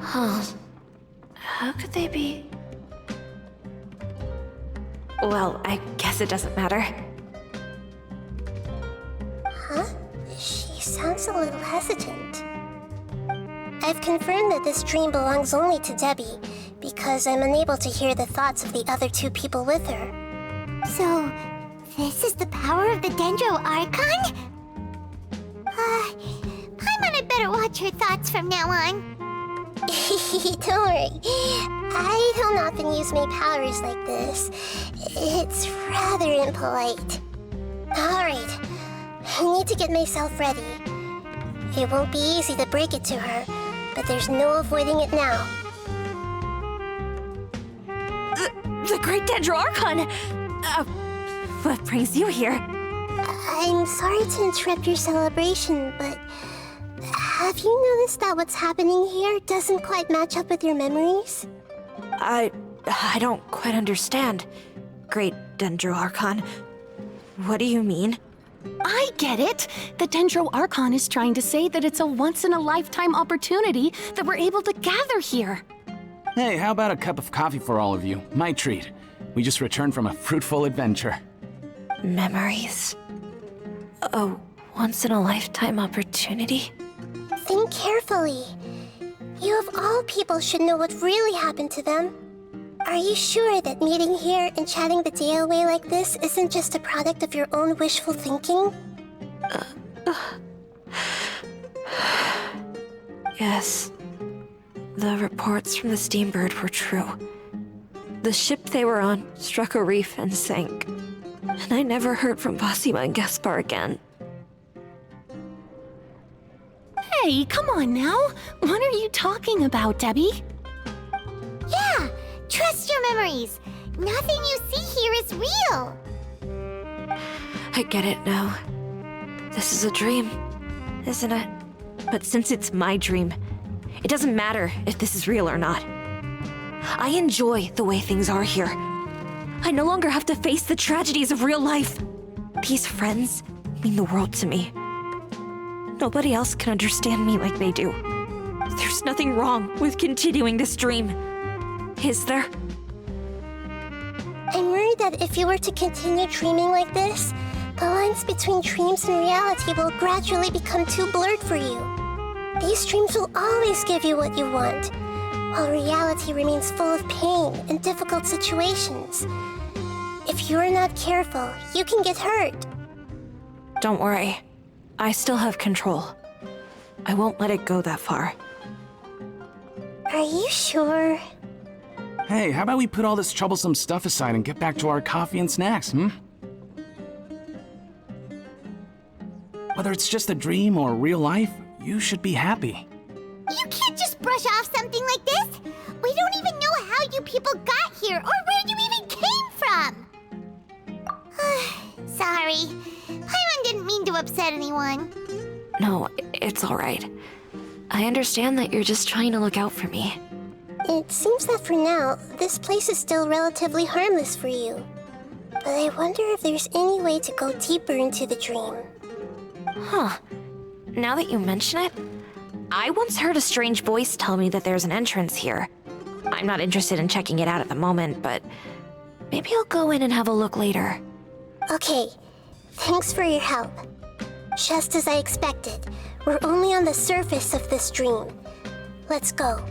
Huh. How could they be? Well, I guess it doesn't matter. Huh? She sounds a little hesitant. I've confirmed that this dream belongs only to Debbie, because I'm unable to hear the thoughts of the other two people with her. So, this is the power of the Dendro Archon? Paimon had better watch her thoughts from now on. Don't worry. I don't often use my powers like this. It's rather impolite. Alright, I need to get myself ready. It won't be easy to break it to her, but there's no avoiding it now. The Great Dendro Archon! What brings you here? I'm sorry to interrupt your celebration, but have you noticed that what's happening here doesn't quite match up with your memories? I don't quite understand. Great Dendro Archon. What do you mean? I get it! The Dendro Archon is trying to say that it's a once-in-a-lifetime opportunity that we're able to gather here. Hey, how about a cup of coffee for all of you? My treat. We just returned from a fruitful adventure. Memories. A once-in-a-lifetime opportunity? Think carefully. You of all people should know what really happened to them. Are you sure that meeting here and chatting the day away like this isn't just a product of your own wishful thinking? Yes. The reports from the Steambird were true. The ship they were on struck a reef and sank. And I never heard from Basima and Gaspar again. Hey, come on now! What are you talking about, Debbie? Yeah, trust your memories. Nothing you see here is real. I get it now. This is a dream, isn't it? But since it's my dream, it doesn't matter if this is real or not. I enjoy the way things are here. I no longer have to face the tragedies of real life. These friends mean the world to me. Nobody else can understand me like they do. There's nothing wrong with continuing this dream. Is there? I'm worried that if you were to continue dreaming like this, the lines between dreams and reality will gradually become too blurred for you. These dreams will always give you what you want, while reality remains full of pain and difficult situations. If you're not careful, you can get hurt. Don't worry. I still have control. I won't let it go that far. Are you sure? Hey, how about we put all this troublesome stuff aside and get back to our coffee and snacks, hmm? Whether it's just a dream or real life, you should be happy. You can't just brush off something like this. We don't even know how you people got here or where you even came from. Sorry. Paimon didn't mean to upset anyone. No, it's all right. I understand that you're just trying to look out for me. It seems that for now, this place is still relatively harmless for you. But I wonder if there's any way to go deeper into the dream. Huh. Now that you mention it, I once heard a strange voice tell me that there's an entrance here. I'm not interested in checking it out at the moment, but maybe I'll go in and have a look later. Okay, thanks for your help. Just as I expected, we're only on the surface of this dream. Let's go.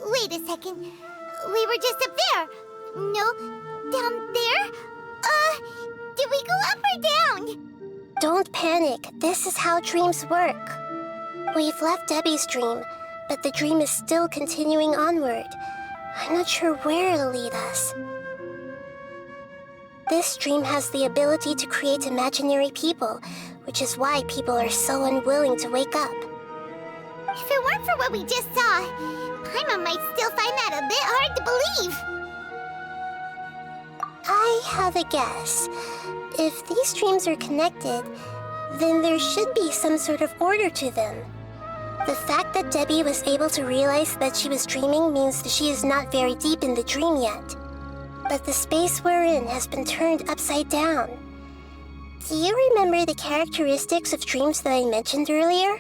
Wait a second. We were just up there. No, down there? Did we go up or down? Don't panic. This is how dreams work. We've left Debbie's dream, but the dream is still continuing onward. I'm not sure where it'll lead us. This dream has the ability to create imaginary people, which is why people are so unwilling to wake up. If it weren't for what we just saw, Paimon might still find that a bit hard to believe. I have a guess. If these dreams are connected, then there should be some sort of order to them. The fact that Debbie was able to realize that she was dreaming means that she is not very deep in the dream yet. But the space we're in has been turned upside down. Do you remember the characteristics of dreams that I mentioned earlier?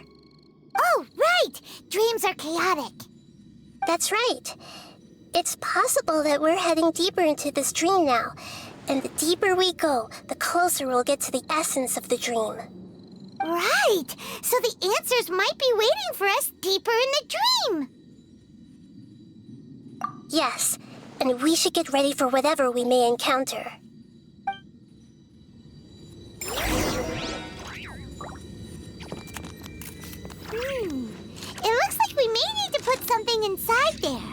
Oh, right! Dreams are chaotic. That's right. It's possible that we're heading deeper into this dream now, And the deeper we go, the closer we'll get to the essence of the dream. Right! So the answers might be waiting for us deeper in the dream! Yes, and we should get ready for whatever we may encounter. It looks like we may need to put something inside there.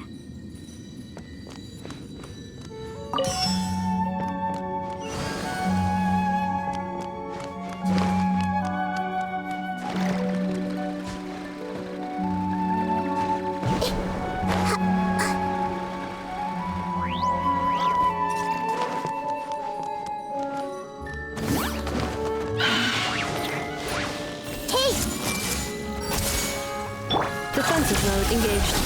Defensive mode engaged.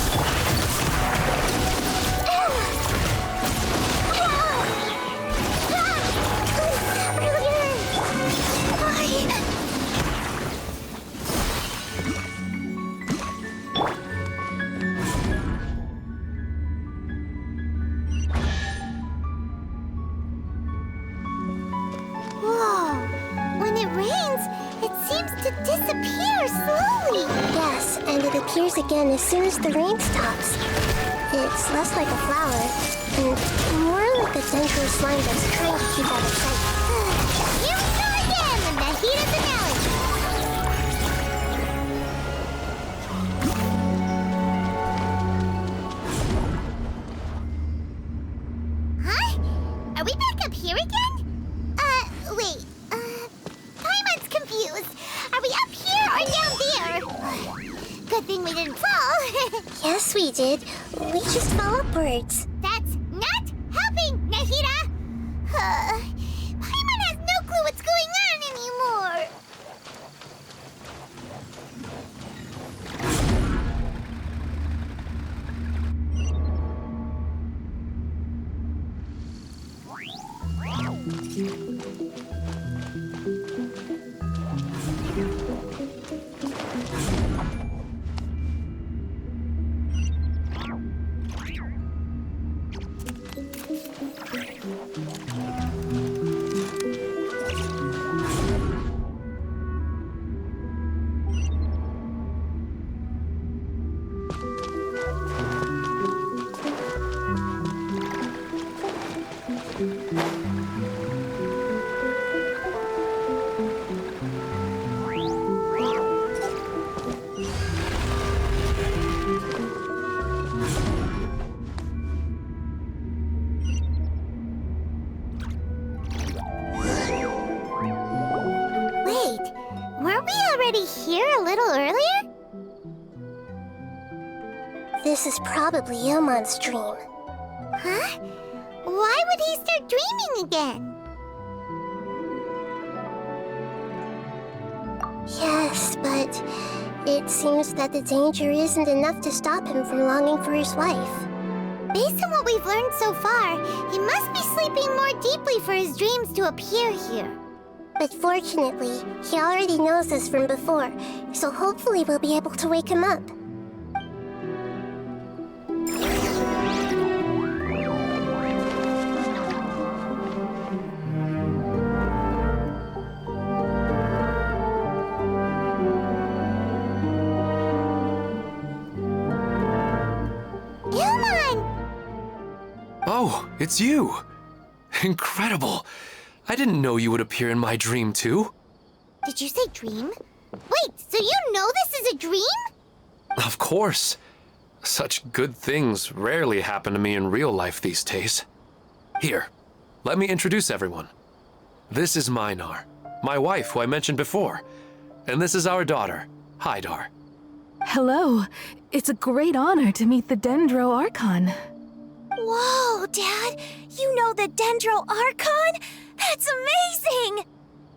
Whoa! When it rains, it seems to disappear slowly. Yes, and it appears again as soon as the rain stops. It's less like a flower, and more like a dangerous slime that's trying to keep out of sight. Here we go again, the Nahida's analogy. Huh? Are we back up here again? Wait. Paimon's confused. Are we up here or down there? Good thing we didn't fall. Yes, we did. We just fell upwards. That's not helping, Nahida! Paimon has no clue what's going on anymore. Wait, weren't we already here a little earlier? This is probably Ilmon's dream. Huh? Why would he start dreaming again? Yes, but it seems that the danger isn't enough to stop him from longing for his wife. Based on what we've learned so far, he must be sleeping more deeply for his dreams to appear here. But fortunately, he already knows us from before, so hopefully we'll be able to wake him up. Oh, it's you! Incredible! I didn't know you would appear in my dream, too. Did you say dream? Wait, so you know this is a dream? Of course. Such good things rarely happen to me in real life these days. Here, let me introduce everyone. This is Minar, my wife who I mentioned before. And this is our daughter, Hydar. Hello. It's a great honor to meet the Dendro Archon. Whoa, Dad! You know the Dendro Archon? That's amazing!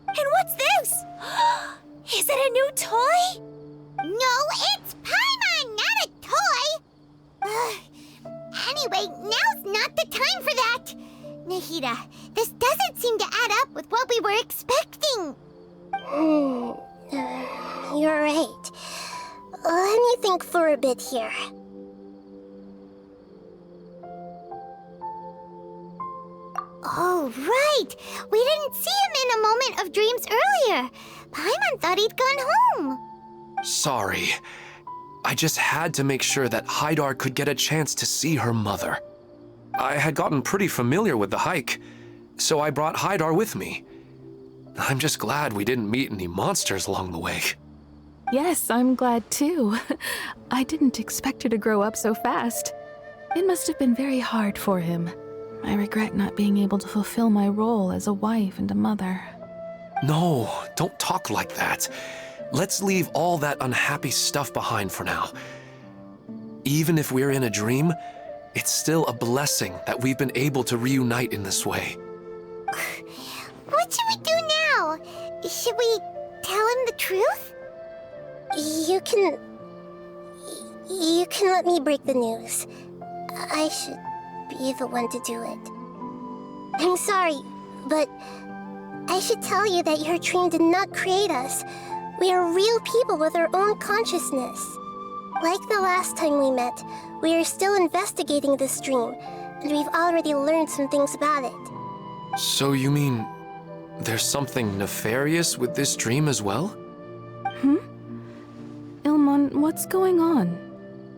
And what's this? Is it a new toy? No, it's Paimon, not a toy! Anyway, now's not the time for that! Nahida, this doesn't seem to add up with what we were expecting. You're right. Let me think for a bit here. Oh, right! We didn't see him in a moment of dreams earlier. Paimon thought he'd gone home. Sorry. I just had to make sure that Haidar could get a chance to see her mother. I had gotten pretty familiar with the hike, so I brought Haidar with me. I'm just glad we didn't meet any monsters along the way. Yes, I'm glad too. I didn't expect her to grow up so fast. It must have been very hard for him. I regret not being able to fulfill my role as a wife and a mother. No, don't talk like that. Let's leave all that unhappy stuff behind for now. Even if we're in a dream, it's still a blessing that we've been able to reunite in this way. What should we do now? Should we tell him the truth? You can let me break the news. I should be the one to do it. I'm sorry, but I should tell you that your dream did not create us. We are real people with our own consciousness. Like the last time we met, we are still investigating this dream, and we've already learned some things about it. So you mean there's something nefarious with this dream as well? Ilmon, what's going on?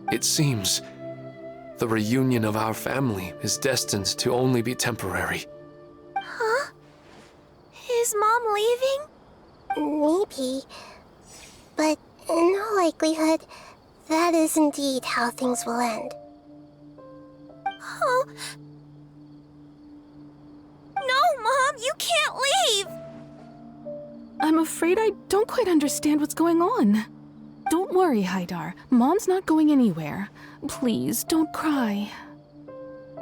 It seems the reunion of our family is destined to only be temporary. Huh? Is Mom leaving? Maybe. But in all likelihood, that is indeed how things will end. Oh. No, Mom, you can't leave! I'm afraid I don't quite understand what's going on. Don't worry, Haidar. Mom's not going anywhere. Please, don't cry.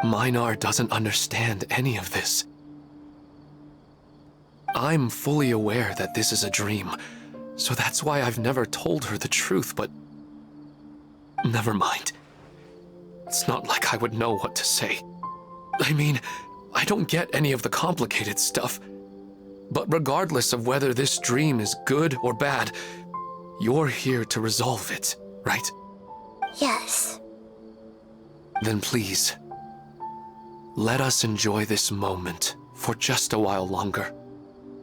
Minar doesn't understand any of this. I'm fully aware that this is a dream, so that's why I've never told her the truth, but never mind. It's not like I would know what to say. I mean, I don't get any of the complicated stuff, but regardless of whether this dream is good or bad, you're here to resolve it, right? Yes. Then please, let us enjoy this moment for just a while longer.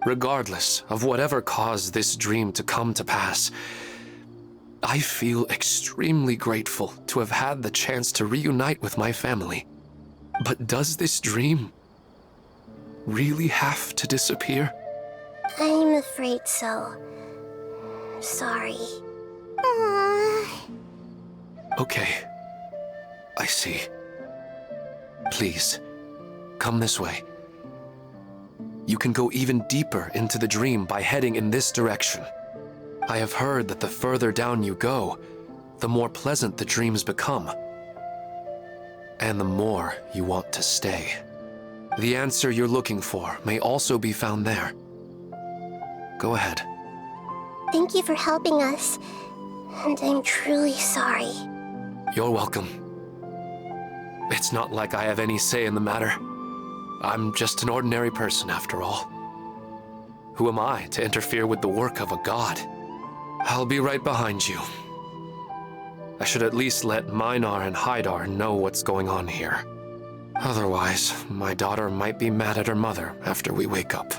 Regardless of whatever caused this dream to come to pass, I feel extremely grateful to have had the chance to reunite with my family. But does this dream really have to disappear? I'm afraid so. Sorry. Okay, I see. Please, come this way. You can go even deeper into the dream by heading in this direction. I have heard that the further down you go, the more pleasant the dreams become, and the more you want to stay. The answer you're looking for may also be found there. Go ahead. Thank you for helping us, and I'm truly sorry. You're welcome. It's not like I have any say in the matter. I'm just an ordinary person, after all. Who am I to interfere with the work of a god? I'll be right behind you. I should at least let Minar and Haidar know what's going on here. Otherwise, my daughter might be mad at her mother after we wake up.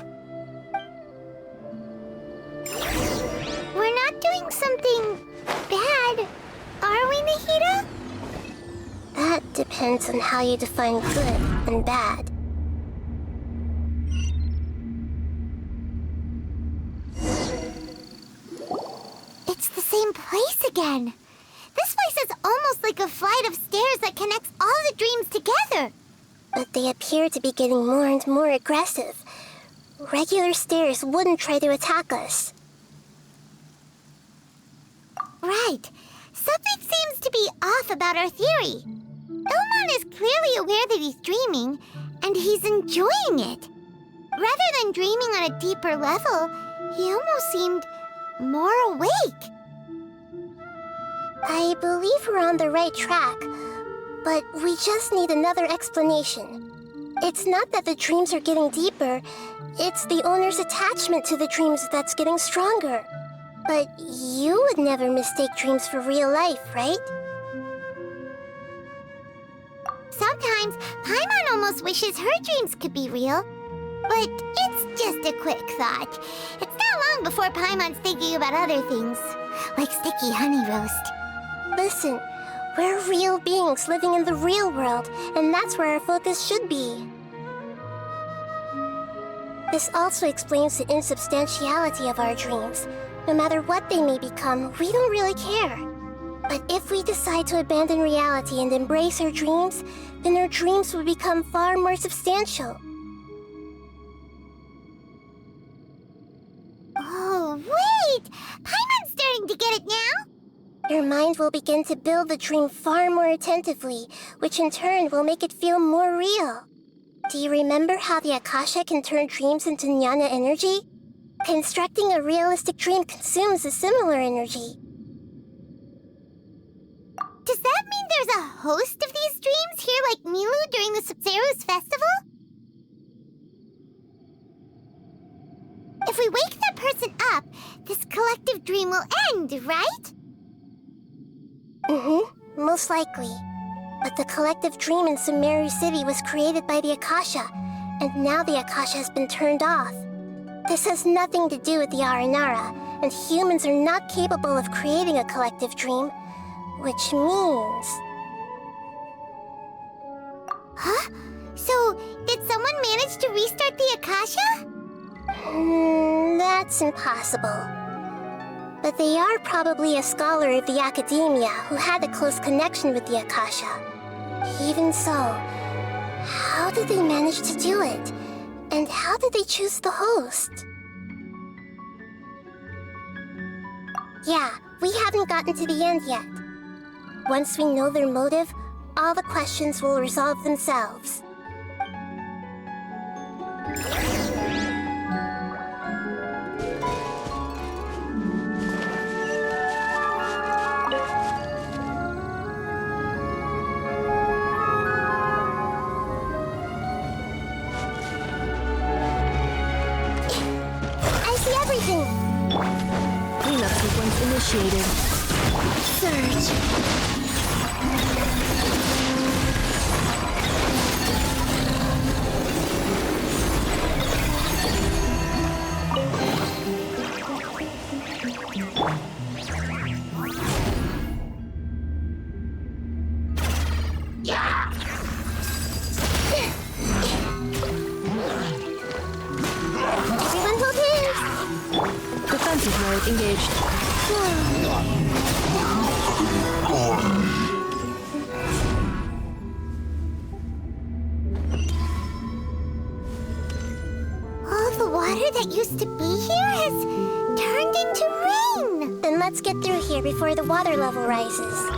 We're not doing something bad, are we, Nahida? That depends on how you define good and bad. It's the same place again. This place is almost like a flight of stairs that connects all the dreams together. But they appear to be getting more and more aggressive. Regular stairs wouldn't try to attack us. Right. Something seems to be off about our theory. Ilmon is clearly aware that he's dreaming, and he's enjoying it. Rather than dreaming on a deeper level, he almost seemed more awake. I believe we're on the right track, but we just need another explanation. It's not that the dreams are getting deeper, it's the owner's attachment to the dreams that's getting stronger. But you would never mistake dreams for real life, right? Sometimes, Paimon almost wishes her dreams could be real. But it's just a quick thought. It's not long before Paimon's thinking about other things, like sticky honey roast. Listen, we're real beings living in the real world, and that's where our focus should be. This also explains the insubstantiality of our dreams. No matter what they may become, we don't really care. But if we decide to abandon reality and embrace our dreams, then our dreams will become far more substantial. Oh, wait! Paimon's starting to get it now? Your mind will begin to build the dream far more attentively, which in turn will make it feel more real. Do you remember how the Akasha can turn dreams into jnana energy? Constructing a realistic dream consumes a similar energy. Does that mean there's a host of these dreams here like Milu during the Sabzeruz festival? If we wake that person up, this collective dream will end, right? Mm-hmm, most likely. But the collective dream in Sumeru City was created by the Akasha, and now the Akasha has been turned off. This has nothing to do with the Aranara, and humans are not capable of creating a collective dream, which means... Huh? So, did someone manage to restart the Akasha? That's impossible. But they are probably a scholar of the academia who had a close connection with the Akasha. Even so, how did they manage to do it? And how did they choose the host? Yeah, we haven't gotten to the end yet. Once we know their motive, all the questions will resolve themselves. Cleanup sequence initiated. Surge. Everyone hold hands! Defensive mode engaged. All the water that used to be here has turned into rain! Then let's get through here before the water level rises.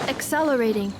Accelerating.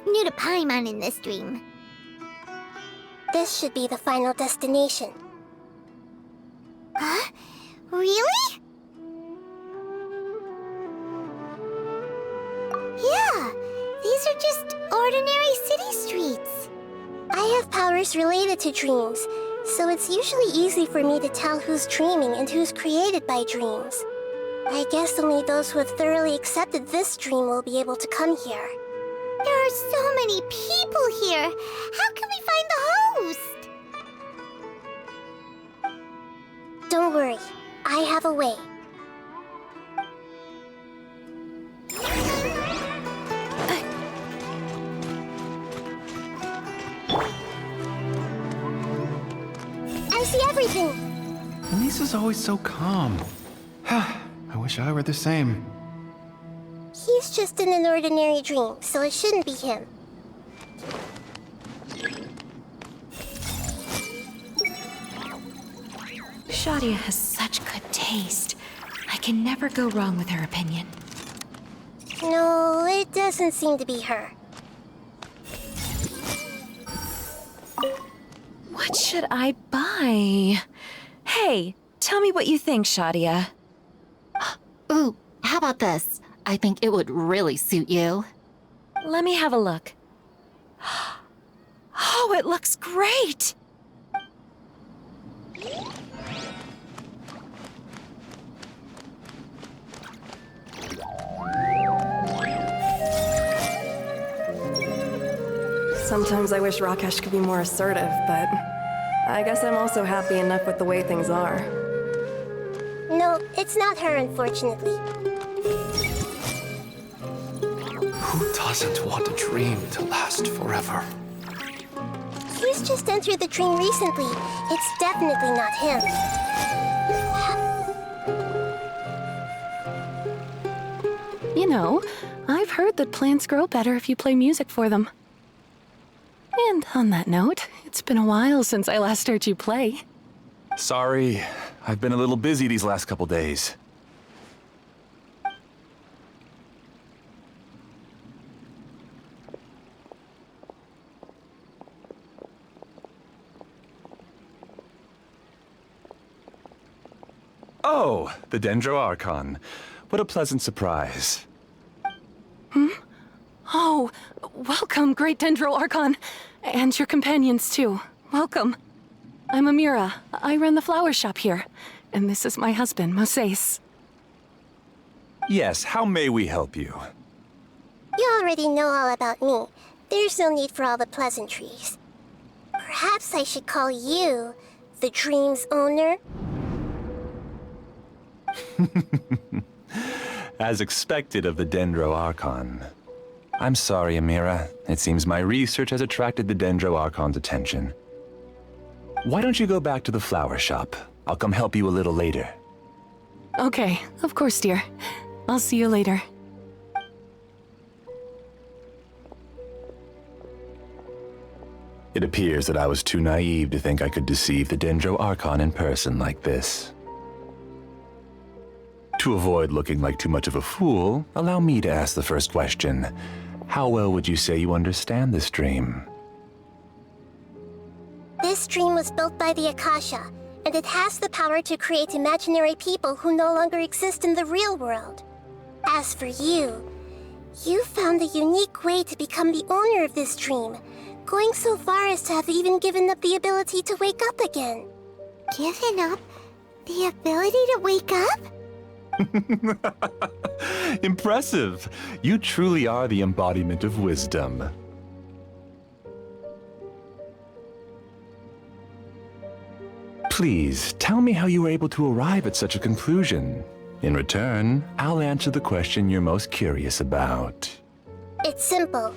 new to Paimon in this dream. This should be the final destination. Huh? Really? Yeah, these are just ordinary city streets. I have powers related to dreams, so it's usually easy for me to tell who's dreaming and who's created by dreams. I guess only those who have thoroughly accepted this dream will be able to come here. There are so many people here. How can we find the host? Don't worry, I have a way. I see everything! Lisa's always so calm. I wish I were the same. He's just in an ordinary dream, so it shouldn't be him. Shadia has such good taste. I can never go wrong with her opinion. No, it doesn't seem to be her. What should I buy? Hey, tell me what you think, Shadia. Ooh, how about this? I think it would really suit you. Let me have a look. Oh, it looks great! Sometimes I wish Rakesh could be more assertive, but I guess I'm also happy enough with the way things are. No, it's not her, unfortunately. Who doesn't want a dream to last forever? He's just entered the dream recently. It's definitely not him. You know, I've heard that plants grow better if you play music for them. And on that note, it's been a while since I last heard you play. Sorry, I've been a little busy these last couple days. Oh, the Dendro Archon. What a pleasant surprise. Oh, welcome, Great Dendro Archon. And your companions, too. Welcome. I'm Amira. I run the flower shop here. And this is my husband, Moses. Yes, how may we help you? You already know all about me. There's no need for all the pleasantries. Perhaps I should call you the dream's owner? As expected of the Dendro Archon. I'm sorry, Amira. It seems my research has attracted the Dendro Archon's attention. Why don't you go back to the flower shop? I'll come help you a little later. Okay, of course, dear. I'll see you later. It appears that I was too naive to think I could deceive the Dendro Archon in person like this. To avoid looking like too much of a fool, allow me to ask the first question. How well would you say you understand this dream? This dream was built by the Akasha, and it has the power to create imaginary people who no longer exist in the real world. As for you, you found a unique way to become the owner of this dream, going so far as to have even given up the ability to wake up again. Given up the ability to wake up? Impressive! You truly are the embodiment of wisdom. Please, tell me how you were able to arrive at such a conclusion. In return, I'll answer the question you're most curious about. It's simple.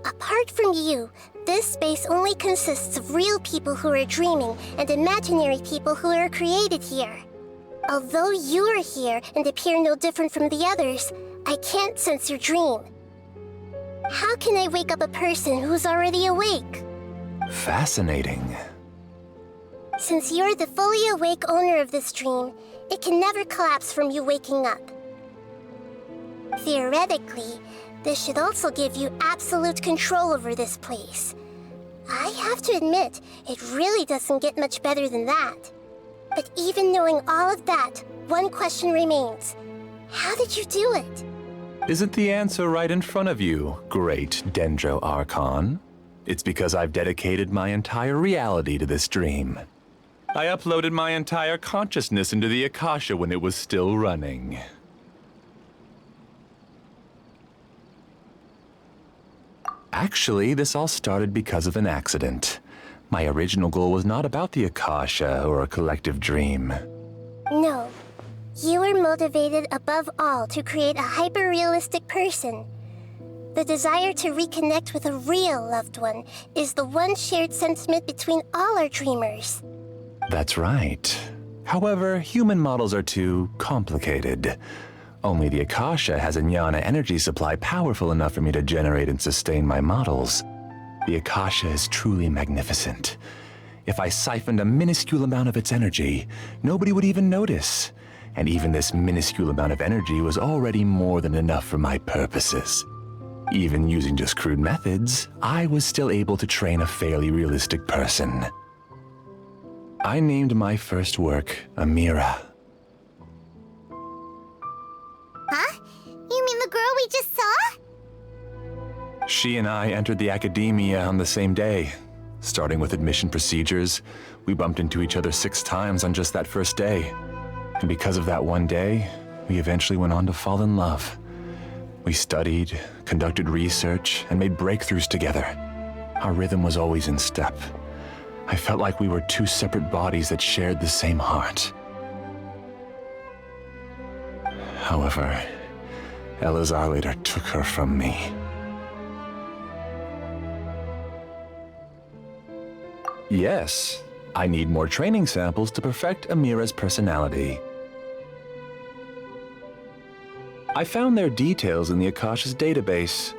Apart from you, this space only consists of real people who are dreaming and imaginary people who are created here. Although you are here and appear no different from the others, I can't sense your dream. How can I wake up a person who's already awake? Fascinating. Since you're the fully awake owner of this dream, it can never collapse from you waking up. Theoretically, This should also give you absolute control over this place. I have to admit, it really doesn't get much better than that. But even knowing all of that, one question remains. How did you do it? Isn't the answer right in front of you, great Dendro Archon? It's because I've dedicated my entire reality to this dream. I uploaded my entire consciousness into the Akasha when it was still running. Actually, this all started because of an accident. My original goal was not about the Akasha or a collective dream. No. You were motivated above all to create a hyper-realistic person. The desire to reconnect with a real loved one is the one shared sentiment between all our dreamers. That's right. However, human models are too complicated. Only the Akasha has a jnana energy supply powerful enough for me to generate and sustain my models. The Akasha is truly magnificent. If I siphoned a minuscule amount of its energy, nobody would even notice. And even this minuscule amount of energy was already more than enough for my purposes. Even using just crude methods, I was still able to train a fairly realistic person. I named my first work Amira. Huh? You mean the girl we just saw? She and I entered the academia on the same day. Starting with admission procedures, we bumped into each other 6 times on just that first day. And because of that one day, we eventually went on to fall in love. We studied, conducted research, and made breakthroughs together. Our rhythm was always in step. I felt like we were 2 separate bodies that shared the same heart. However, Elazar later took her from me. Yes, I need more training samples to perfect Amira's personality. I found their details in the Akasha's database.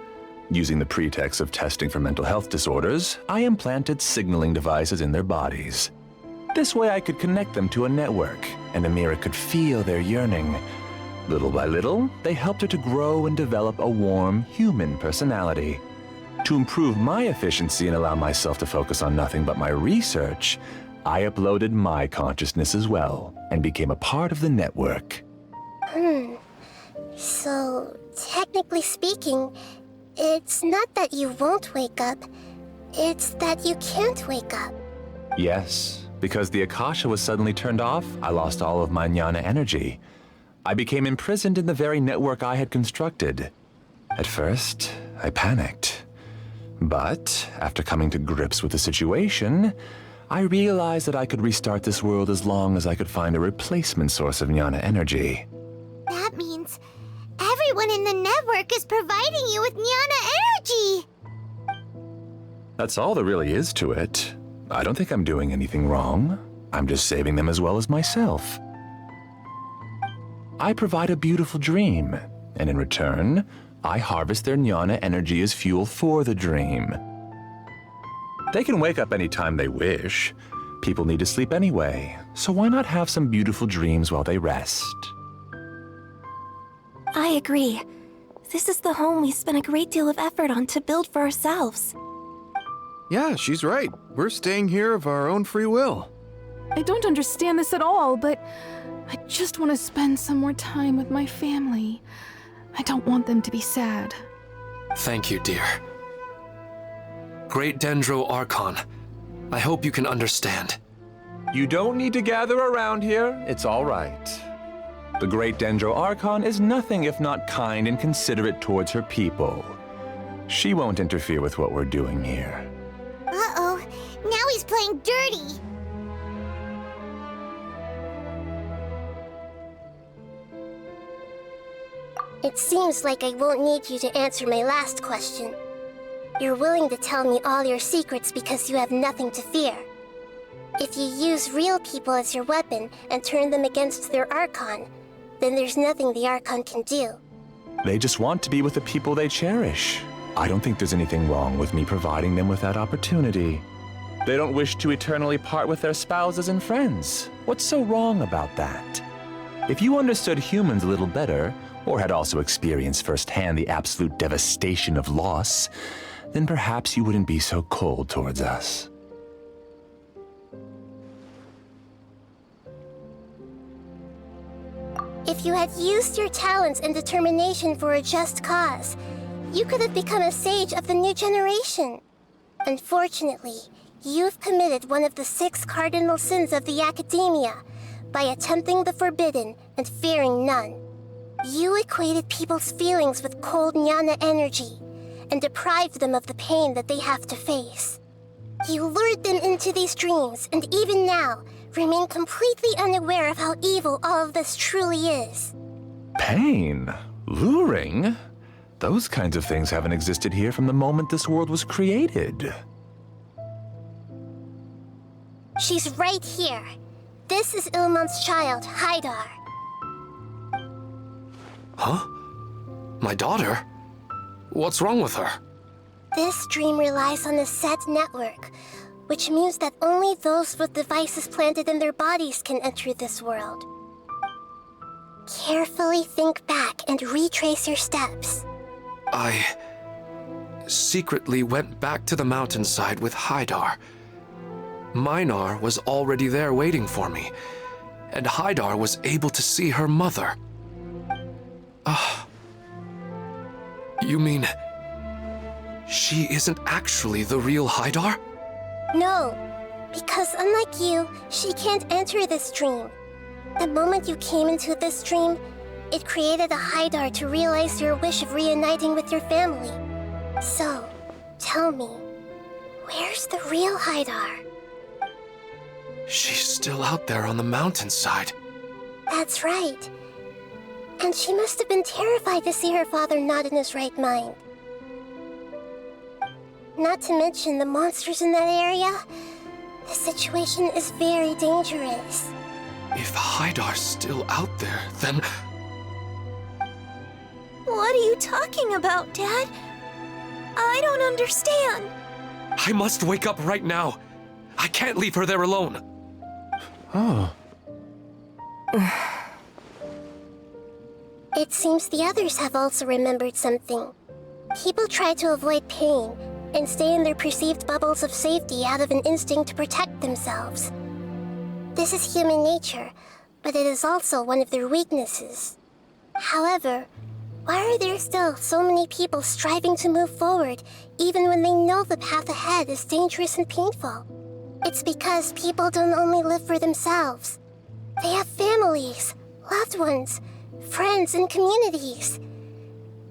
Using the pretext of testing for mental health disorders, I implanted signaling devices in their bodies. This way I could connect them to a network, and Amira could feel their yearning. Little by little, they helped her to grow and develop a warm, human personality. To improve my efficiency and allow myself to focus on nothing but my research, I uploaded my consciousness as well, and became a part of the network. So, technically speaking, it's not that you won't wake up, it's that you can't wake up. Yes, because the Akasha was suddenly turned off, I lost all of my jnana energy. I became imprisoned in the very network I had constructed. At first, I panicked. But, after coming to grips with the situation, I realized that I could restart this world as long as I could find a replacement source of jnana energy. That means everyone in the network is providing you with jnana energy! That's all there really is to it. I don't think I'm doing anything wrong. I'm just saving them as well as myself. I provide a beautiful dream, and in return, I harvest their jnana energy as fuel for the dream. They can wake up anytime they wish. People need to sleep anyway, so why not have some beautiful dreams while they rest? I agree. This is the home we spent a great deal of effort on to build for ourselves. Yeah, she's right. We're staying here of our own free will. I don't understand this at all, but I just want to spend some more time with my family. I don't want them to be sad. Thank you, dear. Great Dendro Archon, I hope you can understand. You don't need to gather around here. It's all right. The Great Dendro Archon is nothing if not kind and considerate towards her people. She won't interfere with what we're doing here. Uh-oh, now he's playing dirty! It seems like I won't need you to answer my last question. You're willing to tell me all your secrets because you have nothing to fear. If you use real people as your weapon and turn them against their Archon, then there's nothing the Archon can do. They just want to be with the people they cherish. I don't think there's anything wrong with me providing them with that opportunity. They don't wish to eternally part with their spouses and friends. What's so wrong about that? If you understood humans a little better, or had also experienced firsthand the absolute devastation of loss, then perhaps you wouldn't be so cold towards us. If you had used your talents and determination for a just cause, you could have become a sage of the new generation. Unfortunately, you've committed one of the 6 cardinal sins of the Academia by attempting the forbidden and fearing none. You equated people's feelings with cold jnana energy and deprived them of the pain that they have to face. You lured them into these dreams, and even now, remain completely unaware of how evil all of this truly is. Pain? Luring? Those kinds of things haven't existed here from the moment this world was created. She's right here. This is Ilmon's child, Haidar. Huh? My daughter? What's wrong with her? This dream relies on a set network, which means that only those with devices planted in their bodies can enter this world. Carefully think back and retrace your steps. I secretly went back to the mountainside with Haidar. Minar was already there waiting for me, and Haidar was able to see her mother. You mean she isn't actually the real Haidar? No, because unlike you, she can't enter this dream. The moment you came into this dream, it created a Haidar to realize your wish of reuniting with your family. So, tell me, where's the real Haidar? She's still out there on the mountainside. That's right. And she must have been terrified to see her father not in his right mind. Not to mention the monsters in that area. The situation is very dangerous. If Haidar's still out there, then... What are you talking about, Dad? I don't understand. I must wake up right now. I can't leave her there alone. Oh. It seems the others have also remembered something. People try to avoid pain and stay in their perceived bubbles of safety out of an instinct to protect themselves. This is human nature, but it is also one of their weaknesses. However, why are there still so many people striving to move forward, even when they know the path ahead is dangerous and painful? It's because people don't only live for themselves. They have families, loved ones, friends, and communities.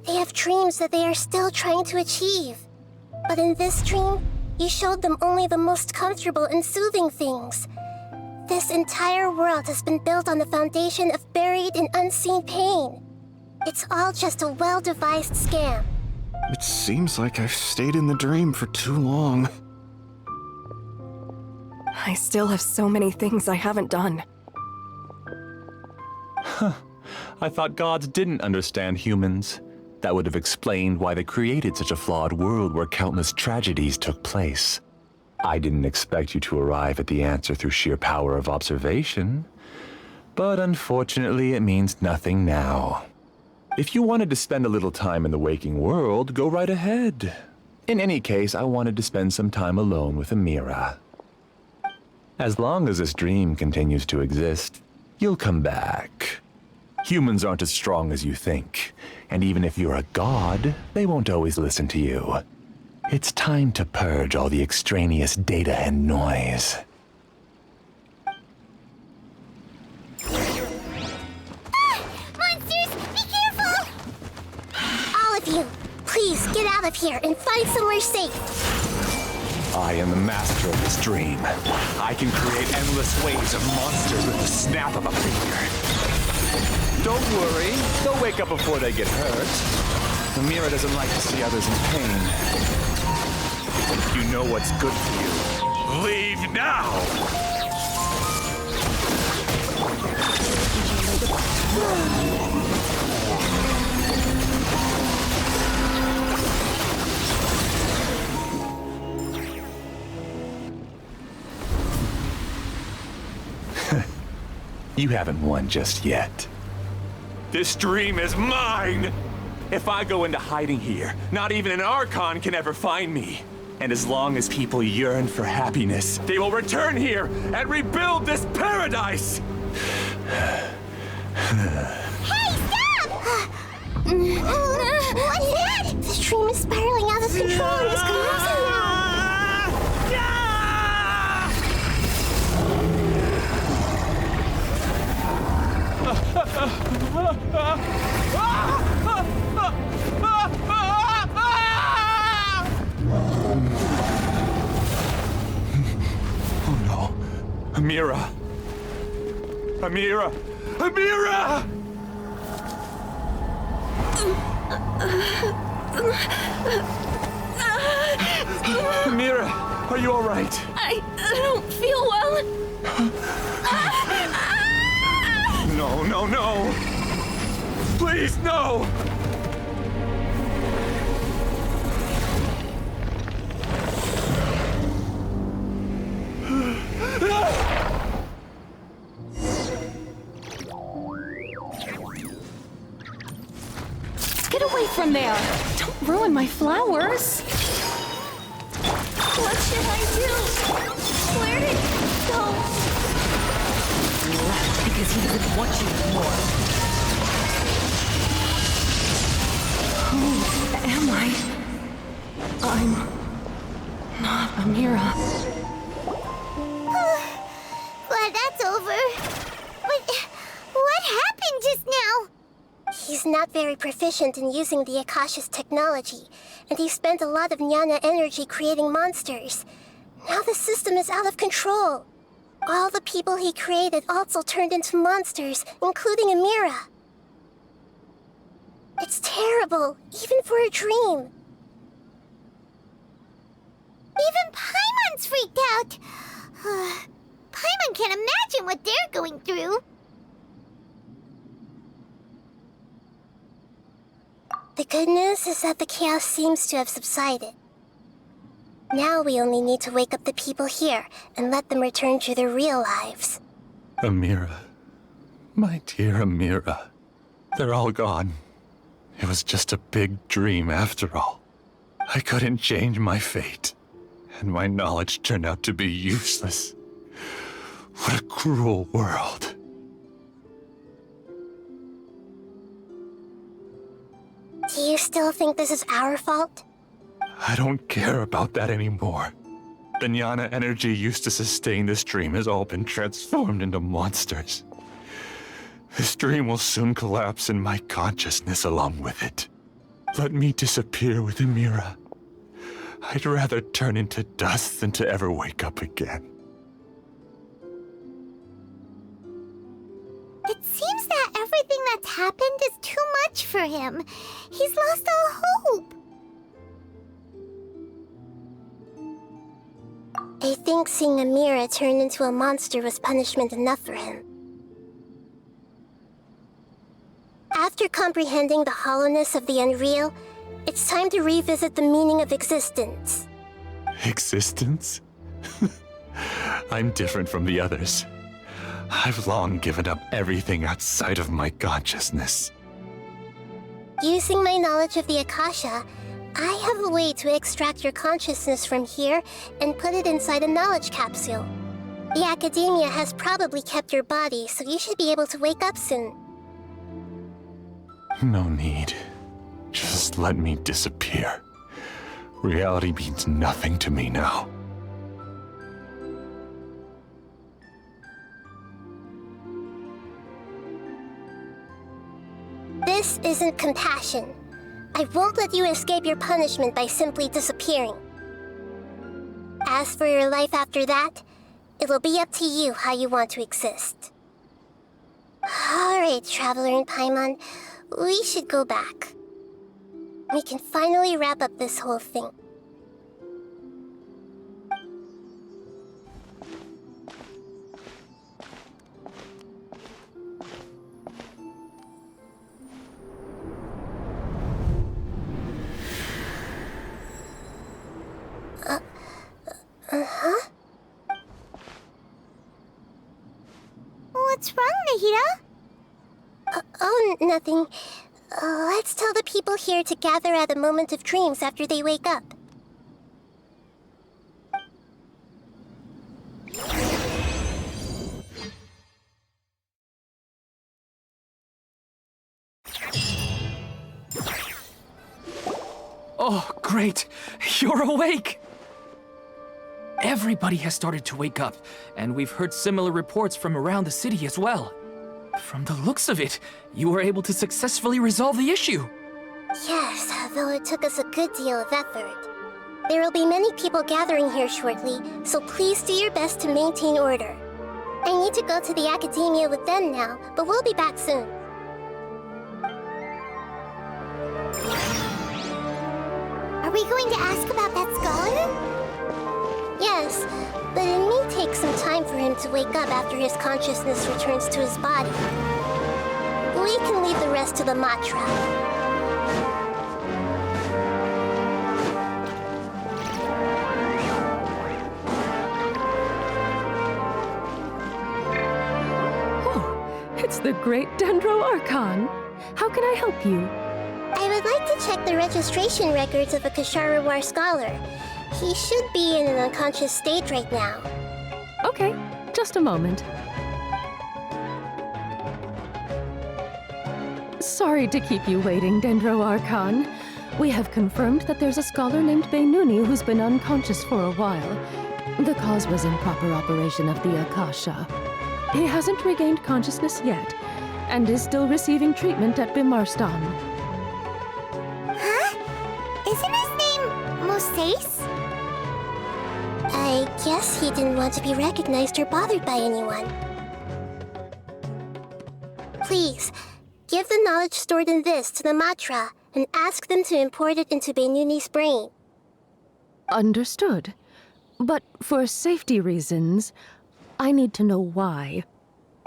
They have dreams that they are still trying to achieve. But in this dream, you showed them only the most comfortable and soothing things. This entire world has been built on the foundation of buried and unseen pain. It's all just a well-devised scam. It seems like I've stayed in the dream for too long. I still have so many things I haven't done. I thought gods didn't understand humans. That would have explained why they created such a flawed world where countless tragedies took place. I didn't expect you to arrive at the answer through sheer power of observation. But unfortunately, it means nothing now. If you wanted to spend a little time in the waking world, go right ahead. In any case, I wanted to spend some time alone with Amira. As long as this dream continues to exist, you'll come back. Humans aren't as strong as you think, and even if you're a god, they won't always listen to you. It's time to purge all the extraneous data and noise. Monsters, be careful! All of you, please get out of here and find somewhere safe. I am the master of this dream. I can create endless waves of monsters with the snap of a finger. Don't worry, they'll wake up before they get hurt. Amira doesn't like to see others in pain. You know what's good for you. Leave now! You haven't won just yet. This dream is mine! If I go into hiding here, not even an Archon can ever find me. And as long as people yearn for happiness, they will return here and rebuild this paradise! Hey, stop! What's that? This dream is spiraling out of control and is collapsing now. Oh no. Amira! Amira! Amira! Amira, are you all right? I don't feel well. No, no, no! Please, no! Get away from there! Don't ruin my flowers! What should I do? Where did he go? He left because he doesn't want you anymore. Who am I? I'm not Amira. Glad that's over. What happened just now? He's not very proficient in using the Akasha's technology, and he spent a lot of jnana energy creating monsters. Now the system is out of control. All the people he created also turned into monsters, including Amira. It's terrible, even for a dream. Even Paimon's freaked out. Paimon can't imagine what they're going through. The good news is that the chaos seems to have subsided. Now we only need to wake up the people here and let them return to their real lives. Amira. My dear Amira. They're all gone. It was just a big dream after all. I couldn't change my fate, and my knowledge turned out to be useless. What a cruel world. Do you still think this is our fault? I don't care about that anymore. The jnana energy used to sustain this dream has all been transformed into monsters. This dream will soon collapse and my consciousness along with it. Let me disappear with Amira. I'd rather turn into dust than to ever wake up again. It seems that everything that's happened is too much for him. He's lost all hope. I think seeing Amira turn into a monster was punishment enough for him. After comprehending the hollowness of the unreal, it's time to revisit the meaning of existence. Existence? I'm different from the others. I've long given up everything outside of my consciousness. Using my knowledge of the Akasha, I have a way to extract your consciousness from here and put it inside a knowledge capsule. The Academia has probably kept your body, so you should be able to wake up soon. No need. Just let me disappear. Reality means nothing to me now. This isn't compassion. I won't let you escape your punishment by simply disappearing. As for your life after that, it'll be up to you how you want to exist. Alright, Traveler and Paimon, we should go back. We can finally wrap up this whole thing. Uh-huh? What's wrong, Nahida? Oh, nothing. Let's tell the people here to gather at a moment of dreams after they wake up. Oh, great! You're awake! Everybody has started to wake up, and we've heard similar reports from around the city as well. From the looks of it, you were able to successfully resolve the issue. Yes, though it took us a good deal of effort. There will be many people gathering here shortly, so please do your best to maintain order. I need to go to the academia with them now, but we'll be back soon. Are we going to ask about that scholar? Yes, but it may take some time for him to wake up after his consciousness returns to his body. We can leave the rest to the Matra. It's the great Dendro Archon. How can I help you? I would like to check the registration records of a Kasharawar scholar. He should be in an unconscious state right now. Okay, just a moment. Sorry to keep you waiting, Dendro Archon. We have confirmed that there's a scholar named Beinuni who's been unconscious for a while. The cause was improper operation of the Akasha. He hasn't regained consciousness yet, and is still receiving treatment at Bimarstan. Huh? Isn't his name Moses? I guess he didn't want to be recognized or bothered by anyone. Please, give the knowledge stored in this to the Matra and ask them to import it into Beinuni's brain. Understood. But for safety reasons, I need to know why.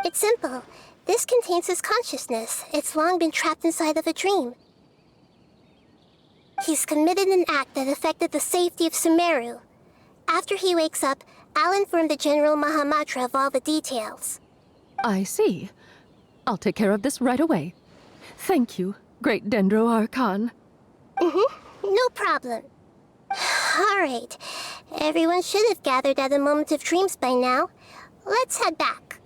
It's simple. This contains his consciousness. It's long been trapped inside of a dream. He's committed an act that affected the safety of Sumeru. After he wakes up, I'll inform the General Mahamatra of all the details. I see. I'll take care of this right away. Thank you, great Dendro Archon. No problem. All right. Everyone should have gathered at a moment of dreams by now. Let's head back.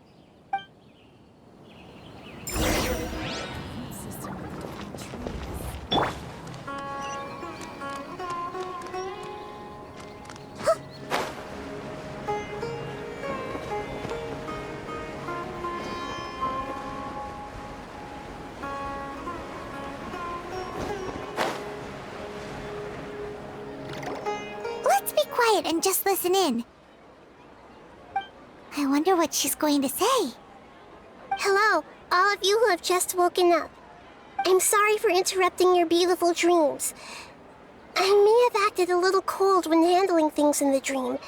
Let's be quiet and just listen in. I wonder what she's going to say. Hello, all of you who have just woken up. I'm sorry for interrupting your beautiful dreams. I may have acted a little cold when handling things in the dream.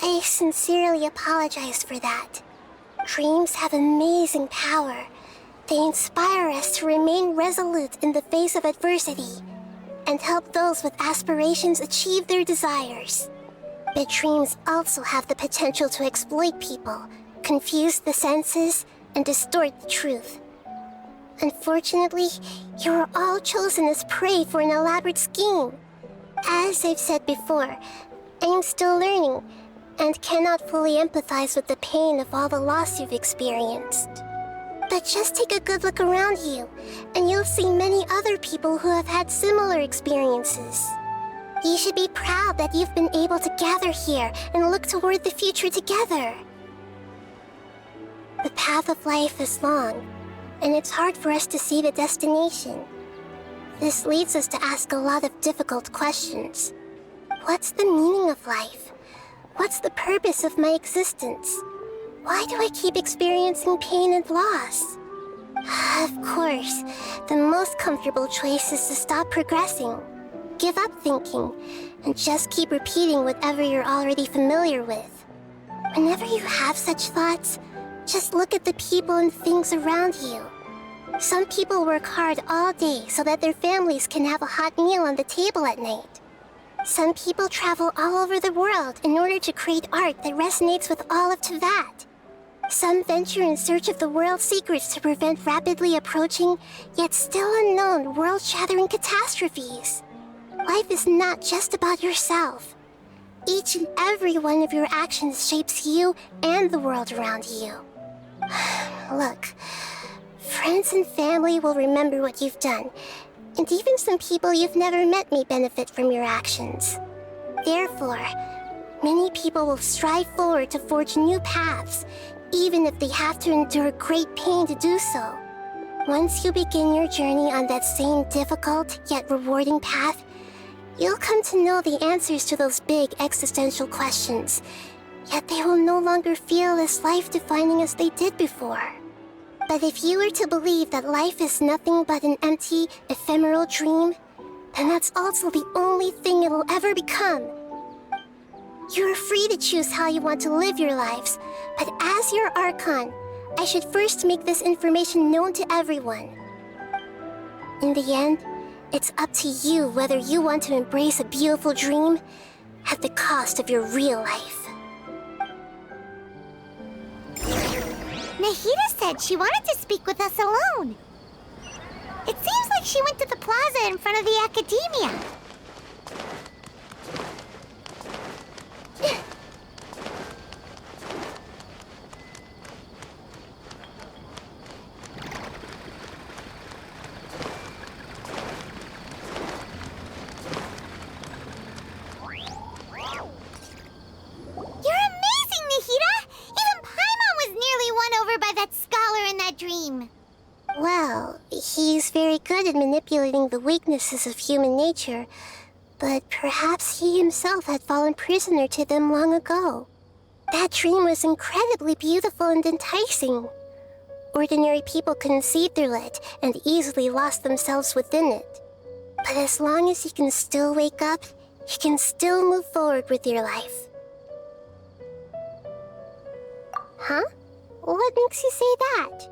I sincerely apologize for that. Dreams have amazing power. They inspire us to remain resolute in the face of adversity and help those with aspirations achieve their desires. But dreams also have the potential to exploit people, confuse the senses, and distort the truth. Unfortunately, you are all chosen as prey for an elaborate scheme. As I've said before, I am still learning and cannot fully empathize with the pain of all the loss you've experienced. But just take a good look around you, and you'll see many other people who have had similar experiences. You should be proud that you've been able to gather here and look toward the future together. The path of life is long, and it's hard for us to see the destination. This leads us to ask a lot of difficult questions. What's the meaning of life? What's the purpose of my existence? Why do I keep experiencing pain and loss? Of course, the most comfortable choice is to stop progressing. Give up thinking, and just keep repeating whatever you're already familiar with. Whenever you have such thoughts, just look at the people and things around you. Some people work hard all day so that their families can have a hot meal on the table at night. Some people travel all over the world in order to create art that resonates with all of Teyvat. Some venture in search of the world's secrets to prevent rapidly approaching, yet still unknown, world-shattering catastrophes. Life is not just about yourself. Each and every one of your actions shapes you and the world around you. Look, friends and family will remember what you've done, and even some people you've never met may benefit from your actions. Therefore, many people will strive forward to forge new paths, even if they have to endure great pain to do so. Once you begin your journey on that same difficult yet rewarding path, you'll come to know the answers to those big existential questions, yet they will no longer feel as life-defining as they did before. But if you were to believe that life is nothing but an empty, ephemeral dream, then that's also the only thing it'll ever become. You're free to choose how you want to live your lives, but as your Archon, I should first make this information known to everyone. In the end, it's up to you whether you want to embrace a beautiful dream at the cost of your real life. Nahida said she wanted to speak with us alone. It seems like she went to the plaza in front of the academia. Well, he's very good at manipulating the weaknesses of human nature, but perhaps he himself had fallen prisoner to them long ago. That dream was incredibly beautiful and enticing. Ordinary people couldn't see through it and easily lost themselves within it. But as long as you can still wake up, you can still move forward with your life. Huh? What makes you say that?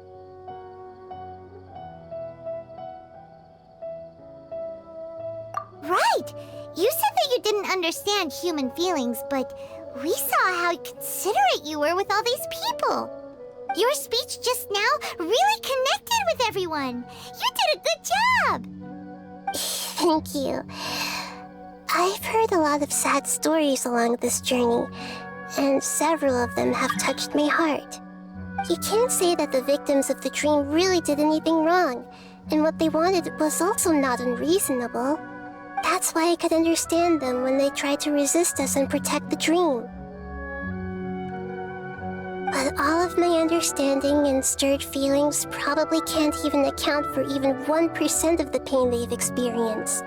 Right! You said that you didn't understand human feelings, but we saw how considerate you were with all these people. Your speech just now really connected with everyone. You did a good job! Thank you. I've heard a lot of sad stories along this journey, and several of them have touched my heart. You can't say that the victims of the dream really did anything wrong, and what they wanted was also not unreasonable. That's why I could understand them when they tried to resist us and protect the dream. But all of my understanding and stirred feelings probably can't even account for even 1% of the pain they've experienced.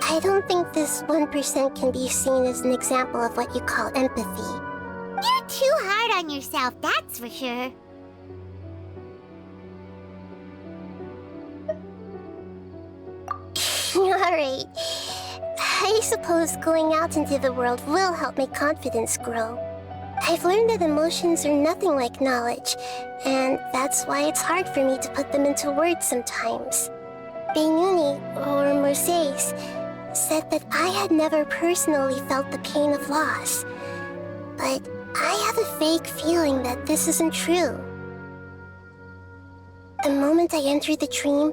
I don't think this 1% can be seen as an example of what you call empathy. You're too hard on yourself, that's for sure. Alright. I suppose going out into the world will help my confidence grow. I've learned that emotions are nothing like knowledge, and that's why it's hard for me to put them into words sometimes. Beinuni, or Moses, said that I had never personally felt the pain of loss, but I have a vague feeling that this isn't true. The moment I entered the dream,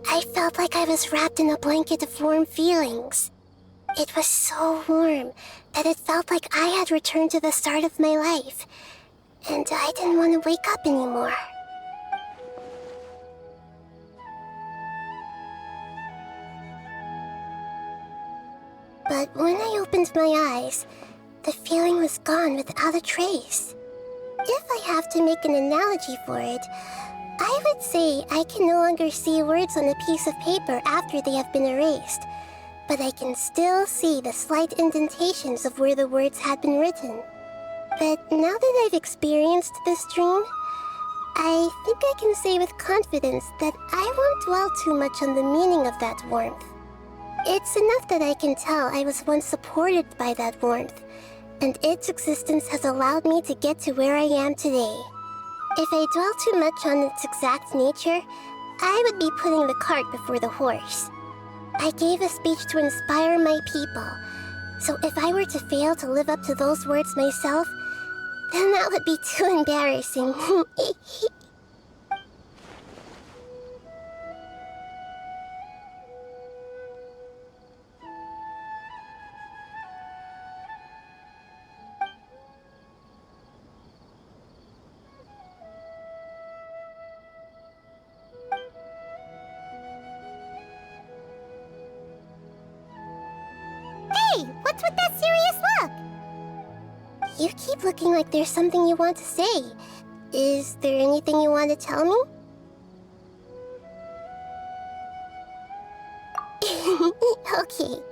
I felt like I was wrapped in a blanket of warm feelings. It was so warm that it felt like I had returned to the start of my life, and I didn't want to wake up anymore. But when I opened my eyes, the feeling was gone without a trace. If I have to make an analogy for it, I would say I can no longer see words on a piece of paper after they have been erased, but I can still see the slight indentations of where the words had been written. But now that I've experienced this dream, I think I can say with confidence that I won't dwell too much on the meaning of that warmth. It's enough that I can tell I was once supported by that warmth, and its existence has allowed me to get to where I am today. If I dwell too much on its exact nature, I would be putting the cart before the horse. I gave a speech to inspire my people, so if I were to fail to live up to those words myself, then that would be too embarrassing. Hey, what's with that serious look? You keep looking like there's something you want to say. Is there anything you want to tell me? Okay.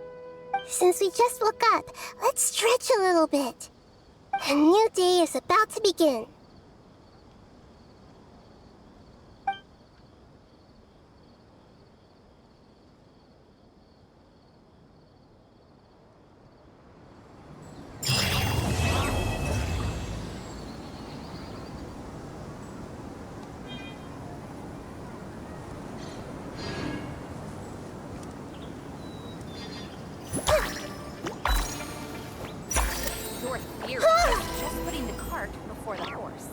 Since we just woke up, let's stretch a little bit. A new day is about to begin. Your theory is just putting the cart before the horse.